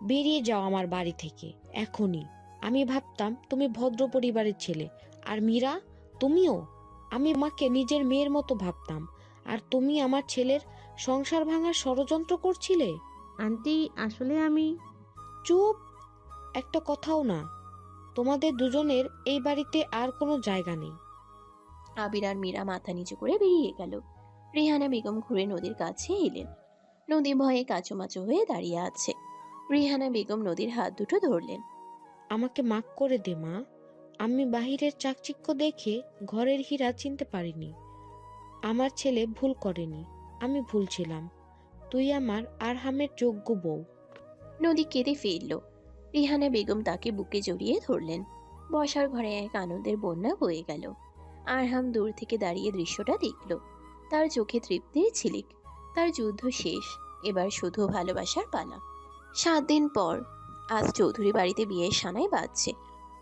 বেরিয়ে যাও আমার বাড়ি থেকে এখনই। আমি ভাবতাম তুমি ভদ্র পরিবারের ছেলে, আর মীরা তুমিও। আমি মাকে নিজের মেয়ের মতো ভাবতাম, আর তুমি আমার ছেলের সংসার ভাঙার ষড়যন্ত্র করছিলে। আন্টি, আসলে আমি... চুপ, একটা কথাও না। তোমাদের দুজনের এই বাড়িতে আর কোনো জায়গা নেই। আবির আর মীরা মাথা নিচু করে বেরিয়ে গেল। রেহানা বেগম ঘুরে নদীর কাছে এলেন। নদী ভয়ে কাচুমাচু হয়ে দাঁড়িয়ে আছে। রেহানা বেগম নদীর হাত দুটো ধরলেন। আমাকে মাফ করে দে মা, আমি বাহিরের চাকচিক্য দেখে ঘরের হীরা চিনতে পারিনি। আমার ছেলে ভুল করেনি, আমি ভুল ছিলাম। তুই আমার আরহামের যোগ্য বউ। নদী কেঁদে ফেলল। রেহানা বেগম তাকে বুকে জড়িয়ে ধরলেন। বসার ঘরে এক আনন্দের বন্যা বয়ে গেল। আরহাম দূর থেকে দাঁড়িয়ে দৃশ্যটা দেখল। তার চোখে তৃপ্তির ঝিলিক। তার যুদ্ধ শেষ, এবার শুধু ভালোবাসার পালা। 7 দিন পর আজ চৌধুরী বাড়িতে বিয়ের সানাই বাজছে।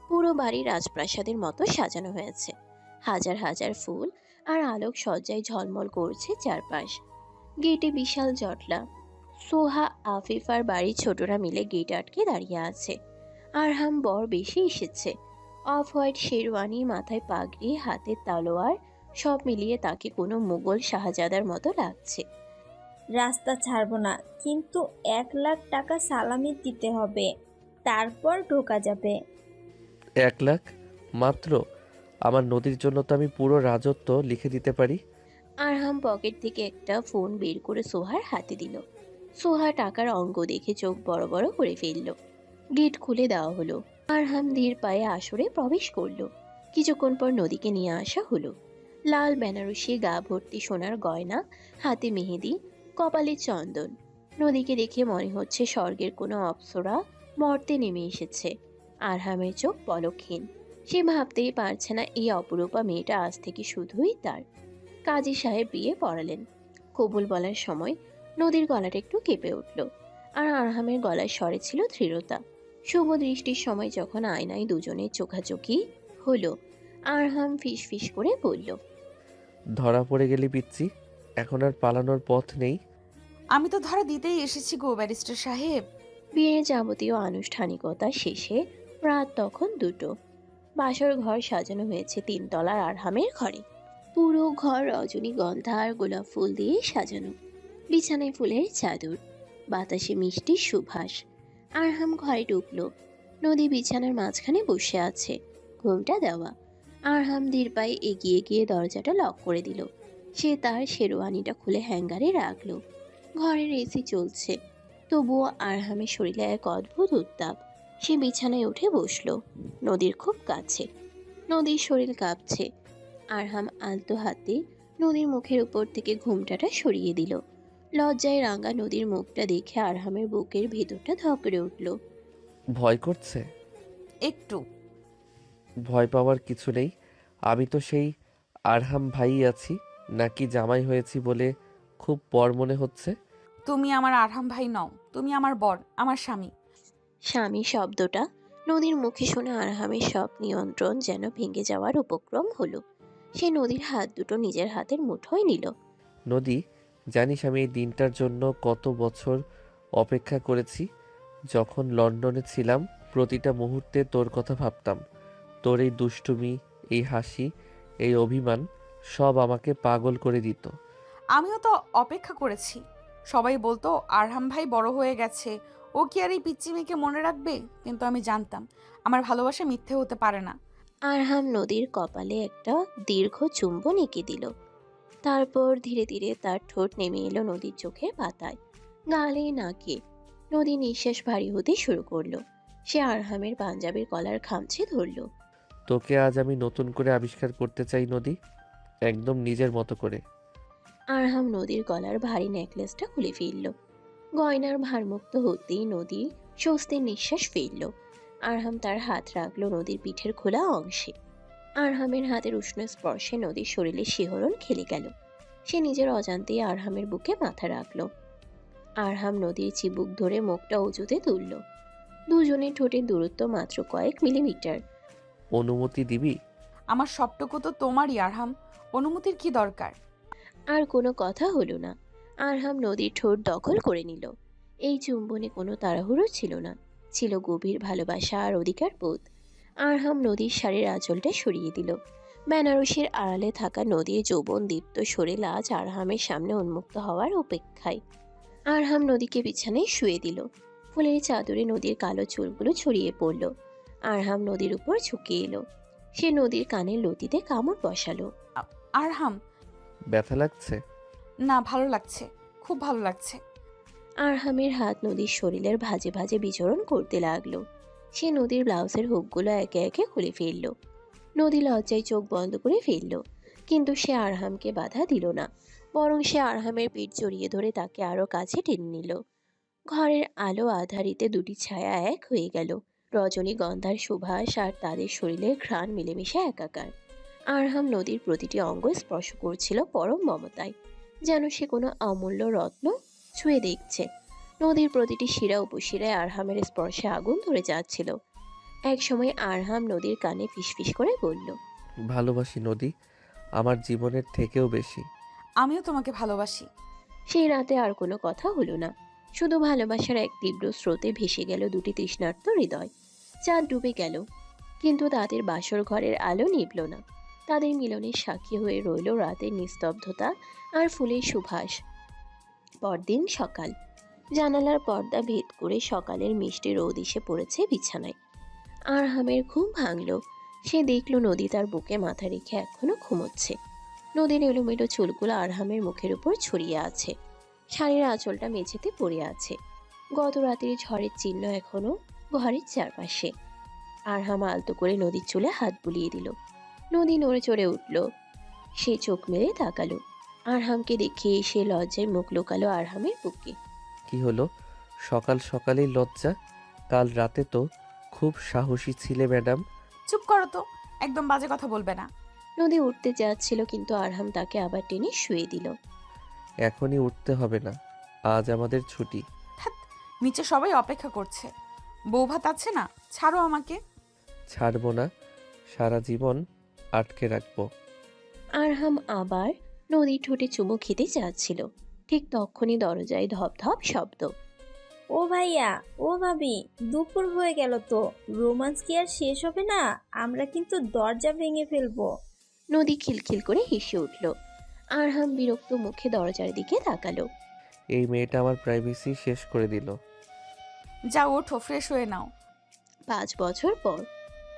পুরো বাড়ি রাজপ্রাসাদের মতো সাজানো হয়েছে। হাজার হাজার ফুল আর আলোক সজ্জায় ঝলমল করছে চারপাশ। গেটে বিশাল জটলা। সোহা, আফিফার বাড়ির ছোটরা মিলে গেট আটকে দাঁড়িয়ে আছে। আরহাম বর বেশি এসেছে। অফ হোয়াইট শেরওয়ানি, মাথায় পাগড়ি, হাতে তলোয়ার, সব মিলিয়ে তাকে কোনো মুঘল শাহজাদার মতো লাগছে। রাস্তা ছাড়বো না, কিন্তু 1 লাখ টাকা সালামি দিতে হবে, তারপর ঢোকা যাবে। 1 লাখ মাত্র? আমার নদীর জন্য তো আমি পুরো রাজত্ব লিখে দিতে পারি। আরহাম পকেট থেকে একটা ফোন বের করে সোহার হাতে দিল। সোহা টাকার অঙ্ক দেখে চোখ বড় বড় করে ফেলল। গেট খুলে দেওয়া হলো। আরহাম ধীর পায়ে আসরে প্রবেশ করলো। কিছুক্ষণ পর নদীকে নিয়ে আসা হলো। লাল বেনারসি, গা ভর্তি সোনার গয়না, হাতে মেহেদি, কপালে চন্দন। নদীকে দেখে মনে হচ্ছে স্বর্গের কোনো অপ্সরা মর্তে নেমে এসেছে। আরহামের চোখ পলকহীন। সে ভাবতেই পারছে না এই অপরূপা মেয়েটা আজ থেকে শুধুই তার। কাজী সাহেব বিয়ে পড়ালেন। কবুল বলার সময় নদীর গলাটা একটু কেঁপে উঠল, আর আরহামের গলার স্বরে ছিল দৃঢ়তা। শুভ দৃষ্টির সময় যখন আয়নায় দুজনের চোখাচোখি হলো, আরহাম ফিস ফিস করে বলল, ধরা পড়ে গেলি পিচ্ছি, এখন আর পালানোর পথ নেই। আমি তো ধরা দিতেই এসেছি গো ব্যারিস্টার সাহেব। বিয়ের যাবতীয় আনুষ্ঠানিকতা শেষে রাত তখন 2টো। বাসর ঘর সাজানো হয়েছে 3 তলার আরহামের ঘরে। পুরো ঘর রজনীগন্ধা আর গোলাপ ফুল দিয়ে সাজানো। বিছানায় ফুলের চাদর, বাতাসে মিষ্টি সুবাস। আরহাম ঘরে ঢুকলো। নদী বিছানার মাঝখানে বসে আছে, ঘুমটা দেওয়া। আরহাম ধীর পায়ে এগিয়ে গিয়ে দরজাটা লক করে দিল। সে তার শেরওয়ানিটা খুলে হ্যাঙ্গারে রাখলো। ঘরের এসি চলছে, তবুও আরহামের শরীরে এক অদ্ভুত উত্তাপ। সে বিছানায় উঠে বসলো, নদীর খুব কাছে। নদীর শরীর কাঁপছে। আরহাম আলতো হাতে নদীর মুখের উপর থেকে ঘুমটাটা সরিয়ে দিল। লজ্জায় রাঙা নদীর মুখটা দেখে আরহামের বুকের ভেতরটা ধকরে উঠল। ভয় করছে? একটু। ভয় পাওয়ার কিছু নেই। আমি তো সেই আরহাম ভাই আছি, নাকি জামাই হয়েছি বলে খুব পর মনে হচ্ছে? তুমি আমার আরহাম ভাই নও, তুমি আমার বর, আমার স্বামী। স্বামী শব্দটা নদীর মুখে শুনে আরহামের সব নিয়ন্ত্রণ যেন ভেঙে যাওয়ার উপক্রম হলো। সে নদীর হাত দুটো নিজের হাতের মুঠোয় নিল। নদী, জানিস আমি এই দিনটার জন্য কত বছর অপেক্ষা করেছি? যখন লন্ডনে ছিলাম প্রতিটা মুহূর্তে তোর কথা ভাবতাম। তোর এই দুষ্টুমি, এই হাসি, এই অভিমান সব আমাকে পাগল করে দিত। আমিও তো অপেক্ষা করেছি। সবাই বলতো আরহাম ভাই বড় হয়ে গেছে, ও কি আর এই পিচ্চি মেয়েকে মনে রাখবে? কিন্তু আমি জানতাম আমার ভালোবাসা মিথ্যে হতে পারে না। আরহাম নদীর কপালে একটা দীর্ঘ চুম্বন এঁকে দিল। তারপর ধীরে ধীরে তার ঠোঁট নেমে এলো নদীর চোখের পাতায়, গালে, নাকে। নদী নিঃশ্বাস ভারী হতে শুরু করলো। সে আরহামের পাঞ্জাবির কলার খামচে ধরলো। তোকে আজ আমি নতুন করে আবিষ্কার করতে চাই নদী, একদম নিজের মতো করে। আরহাম নদীর গলার ভারী নেকলেসটা খুলে ফেলল। গয়নার ভারমুক্ত হতেই নদী স্বস্তির নিঃশ্বাস ফেলল। আরহাম তার হাত রাখলো নদীর পিঠের খোলা অংশে। আরহামের হাতের উষ্ণ স্পর্শে নদীর শরীরে শিহরণ খেলে গেল। সে নিজের অজান্তেই আরহামের বুকে মাথা রাখলো। আরহাম নদীর চিবুক ধরে মুখটা উঁচুতে তুলল। দুজনের ঠোঁটের দূরত্ব মাত্র কয়েক মিলিমিটার। অনুমতি দিবি? আমার সবটুকু তো তোমারই আরহাম, অনুমতির কি দরকার? আর কোনো কথা হলো না। আরহাম নদীর ঠোঁট দখল করে নিল। এই চুম্বনে কোনো তাড়াহুড়ো ছিল না, ছিল গভীর ভালোবাসা আর অধিকার বোধ। আরহাম নদীর শাড়ির আঁচলটা সরিয়ে দিল। বেনারসির আড়ালে থাকা নদীর যৌবন দীপ্ত শরীর আজ আরহামের সামনে উন্মুক্ত হওয়ার অপেক্ষায়। আরহাম নদীকে বিছানায় শুয়ে দিল। ফুলের চাদরে নদীর কালো চুলগুলো ছড়িয়ে পড়ল। আরহাম নদীর উপর ঝুঁকে এলো। সে নদীর কানের লতিতে কামড় বসালো। আরহাম। ব্যথা লাগছে? না, ভালো লাগছে, খুব ভালো লাগছে। আরহামের হাত নদীর শরীরের ভাঁজে ভাঁজে বিচরণ করতে লাগলো। সে নদীর ব্লাউজের হুকগুলো একে একে খুলে ফেলল। নদী লজ্জায় চোখ বন্ধ করে ফেলল, কিন্তু সে আরহামকে বাধা দিল না। বরং সে আরহামের পিঠ জড়িয়ে ধরে তাকে আরো কাছে টেনে নিল। ঘরের আলো আধারিতে দুটি ছায়া এক হয়ে গেল। রজনীগন্ধার সুবাস আর তাদের শরীরের ঘ্রাণ মিলেমিশে একাকার। আরহাম নদীর প্রতিটি অঙ্গ স্পর্শ করছিল পরম মমতায়, যেন সে কোনো অমূল্য রত্ন ছুঁয়ে দেখছে। নদীর প্রতিটি শিরা উপশিরায় আরহামের স্পর্শে আগুন ধরে যাচ্ছিল। এক সময় আরহাম নদীর কানে ফিসফিস করে বলল, ভালোবাসি নদী, আমার জীবনের থেকেও বেশি। আমিও তোমাকে ভালোবাসি। সেই রাতে আর কোনো কথা হলো না, শুধু ভালোবাসার এক তীব্র স্রোতে ভেসে গেল দুটি তৃষ্ণার্ত হৃদয়। চাঁদ ডুবে গেল, কিন্তু তাদের বাসর ঘরের আলো নিভল না। তাদের মিলনের সাক্ষী হয়ে রইল রাতের নিস্তব্ধতা আর ফুলের সুবাস। পরদিন সকাল। জানালার পর্দা ভেদ করে সকালের মিষ্টি রোদ এসে পড়েছে বিছানায়। আরহামের ঘুম ভাঙল। সে দেখল নদী তার বুকে মাথা রেখে এখনো ঘুমোচ্ছে। নদীর এলোমেলো চুলগুলো আরহামের মুখের উপর ছড়িয়ে আছে। শাড়ির আঁচলটা মেঝেতে পড়ে আছে। গত রাতের ঝড়ের চিহ্ন এখনো ঘরের চারপাশে। আরহাম আলতো করে নদীর চুলে হাত বুলিয়ে দিল। নদী নড়ে চড়ে উঠল। সে চোখ মেলে তাকালো। আরহামকে দেখে সে লজ্জায় মুখ লুকালো আরহামের বুকে। কি হলো? সকাল সকালেই লজ্জা? কাল রাতে তো খুব সাহসী ছিলে ম্যাডাম। চুপ করো তো, একদম বাজে কথা বলবে না। নদী উঠতে যাচ্ছিল কিন্তু আরহাম তাকে আবার টেনে শুয়ে দিল। এখনই উঠতে হবে না, আজ আমাদের ছুটি। নিচে সবাই অপেক্ষা করছে। বউ ভাত আছে না, ছাড়ো আমাকে। ছাড়বো না, সারা জীবন আটকে রাখবো। আরহাম আবার নদীর ঠোঁটে চুমু খেতে যাচ্ছিল, ঠিক তখনই দরজায় ধপ ধপ শব্দ। ও ভাইয়া, ও ভাবি, দুপুর হয়ে গেল তো, রোমান্স কি আর শেষ হবে না? আমরা কিন্তু দরজা ভেঙে ফেলবো। নদী খিলখিল করে হেসে উঠল। আরহাম বিরক্ত মুখে দরজার দিকে তাকালো। এই মেয়েটা আমার প্রাইভেসি শেষ করে দিল। যাও, ওঠো, ফ্রেশ হয়ে নাও। 5 বছর পর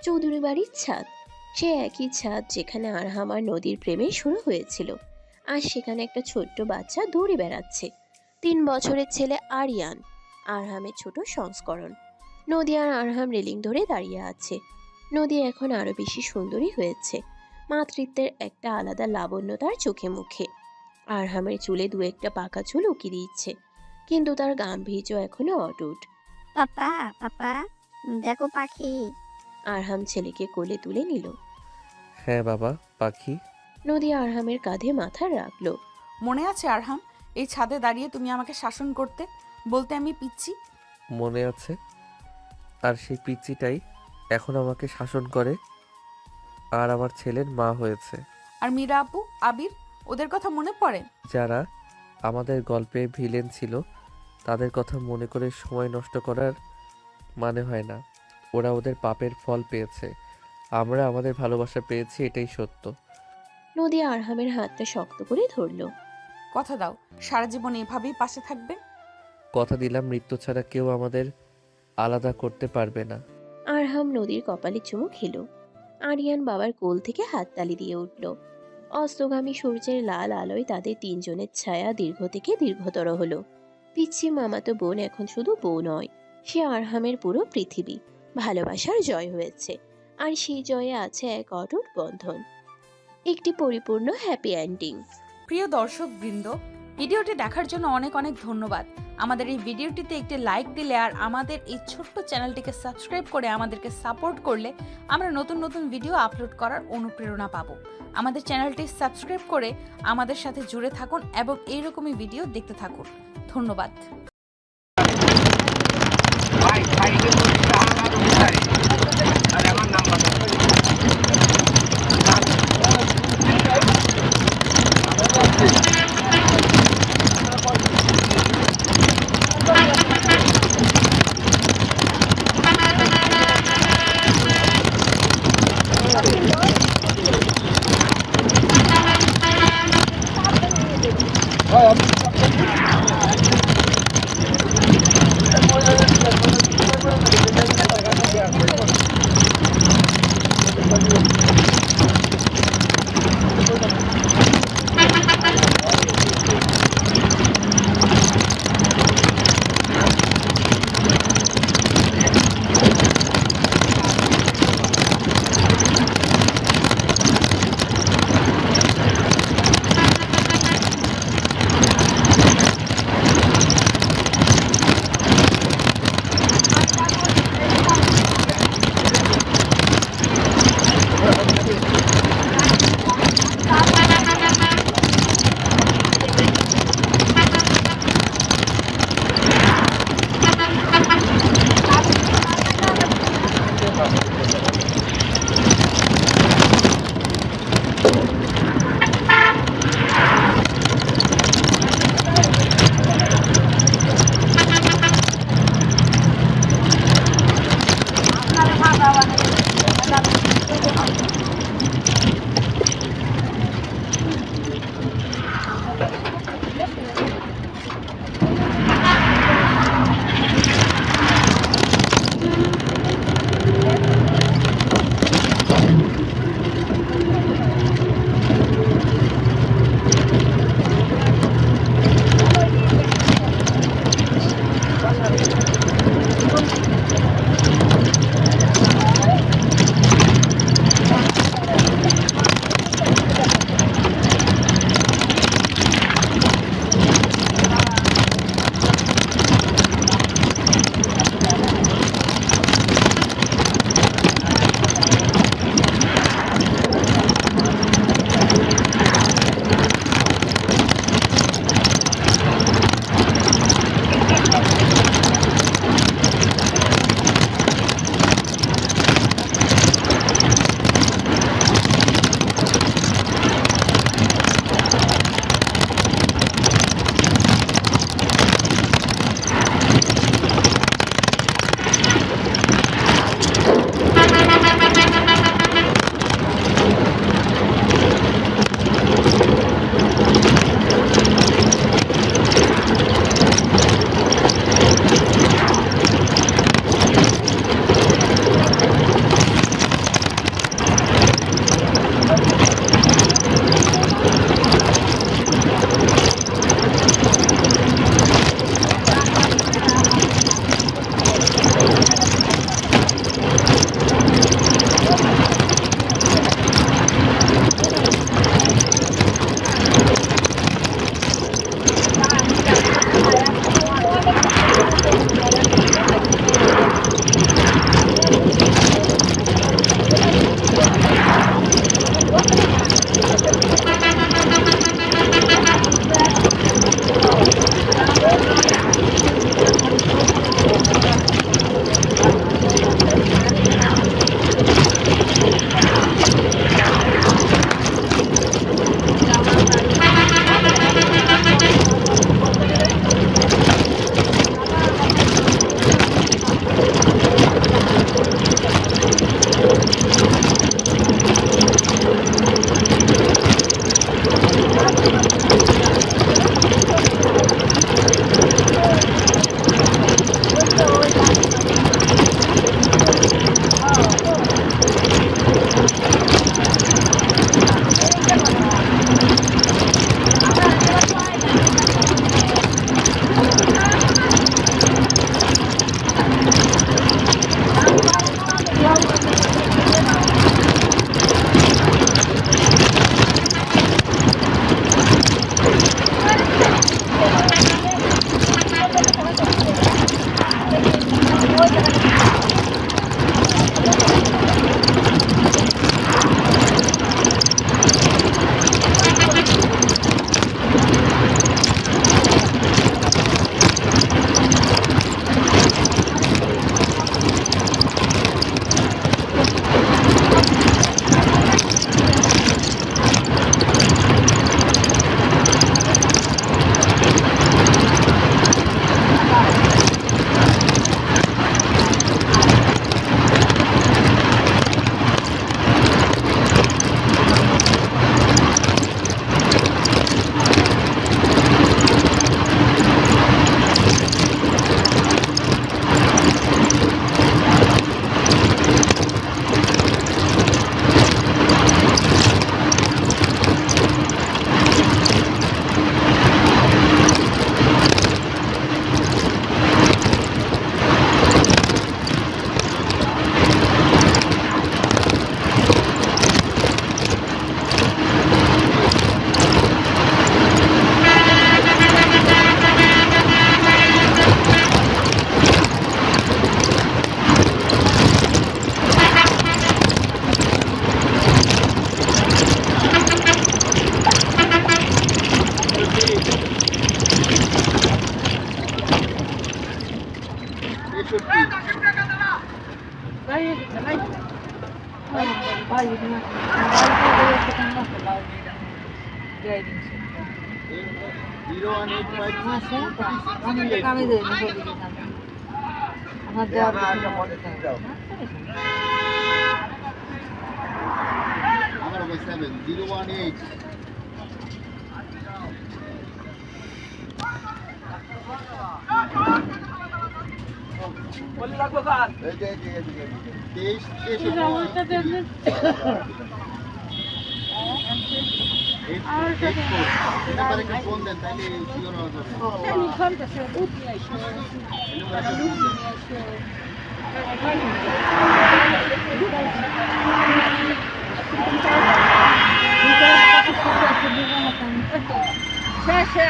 চৌধুরী বাড়ির ছাদ, সে একই ছাদ যেখানে আরহাম আর নদীর প্রেমে শুরু হয়েছিল। আর সেখানে একটা ছোট্ট বাচ্চা দৌড়ে বেড়াচ্ছে। 3 বছরের ছেলে আরিয়ান, আরহামের ছোট সংস্করণ। নদী আর আরহাম রেলিং ধরে দাঁড়িয়ে আছে। নদী এখন আরো বেশি সুন্দরী হয়েছে, মাতৃত্বের একটা আলাদা লাবণ্য তার চোখে মুখে। আরহামের চুলে 2-1টা পাকা চুল উকি দিচ্ছে, কিন্তু তার গাম্ভীর্য এখনো অটুট। পাপা পাপা, দেখো পাখি। আরহাম ছেলেকে কোলে তুলে নিল। হ্যাঁ বাবা, পাখি। নদী আরহামের কাঁধে মাথা রাখলো। মনে আছে আরহাম, এই ছাদে দাঁড়িয়ে তুমি আমাকে শাসন করতে, বলতে আমি পিচ্ছি। মনে আছে, আর সেই পিচ্চিটাই এখন আমাকে শাসন করে আর আমার ছেলের মা হয়েছে। আর মীরা আপু, আবির, ওদের কথা মনে পড়ে? যারা আমাদের গল্পে ভিলেন ছিল তাদের কথা মনে করে সময় নষ্ট করার মানে হয় না। ওরা ওদের পাপের ফল পেয়েছে, আমরা আমাদের ভালোবাসা পেয়েছি, এটাই সত্য। নদী আরহামের হাতটা শক্ত করে ধরলো। কথা দাও, সারা জীবন এভাবেই পাশে থাকবে। কথা দিলাম, মৃত্যু ছাড়া কেউ আমাদের আলাদা করতে পারবে না। আরহাম নদীর কপালে চুমু খেলো। আরিয়ান বাবার কোল থেকে হাততালি দিয়ে উঠল। অস্তগামী সূর্যের লাল আলোয় তাদের 3 জনের ছায়া দীর্ঘ থেকে দীর্ঘতর হলো। পিচ্ছি মামাতো বোন এখন শুধু বউ নয়, সে আরহামের পুরো পৃথিবী। ভালোবাসার জয় হয়েছে, আর সেই জয়ে আছে এক অটুট বন্ধন, একটি পরিপূর্ণ হ্যাপি এন্ডিং। প্রিয় দর্শক বৃন্দ, ভিডিওটি দেখার জন্য অনেক অনেক ধন্যবাদ। আমাদের এই ভিডিওটিতে একটি লাইক দিলে আর আমাদের এই ছোট্ট চ্যানেলটিকে সাবস্ক্রাইব করে আমাদেরকে সাপোর্ট করলে আমরা নতুন নতুন ভিডিও আপলোড করার অনুপ্রেরণা পাবো। আমাদের চ্যানেলটি সাবস্ক্রাইব করে আমাদের সাথে জুড়ে থাকুন এবং এইরকমই ভিডিও দেখতে থাকুন। ধন্যবাদ।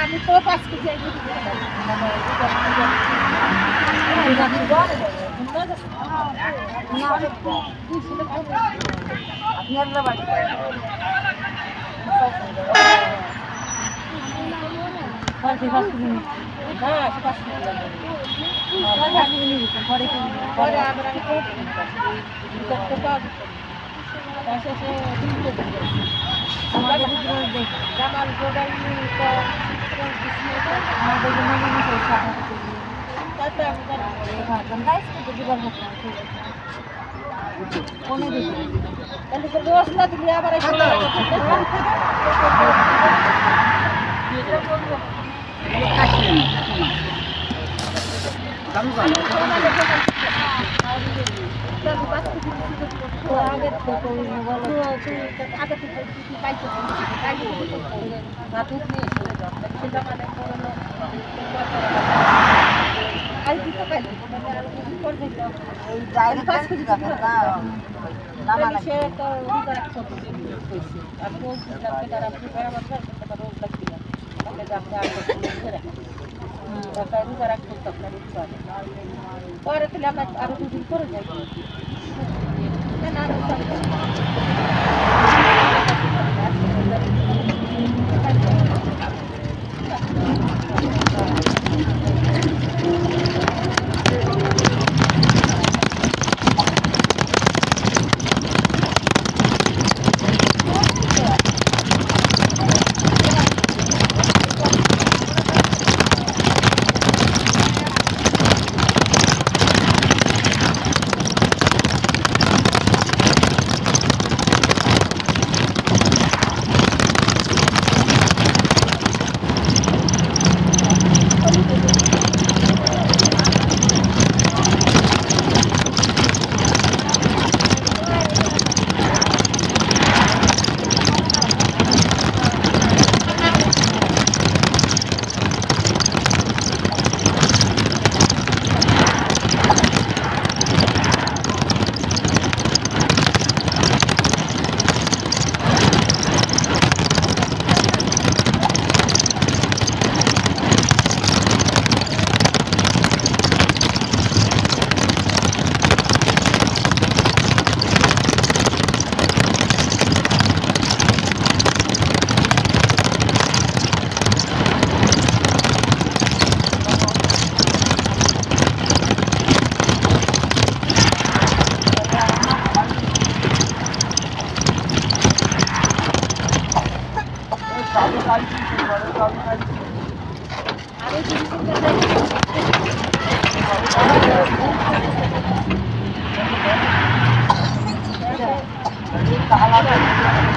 আমি তো 5 কেজি পরে তাহলে আমরা আরো 2 দিন করে যাই তাহলে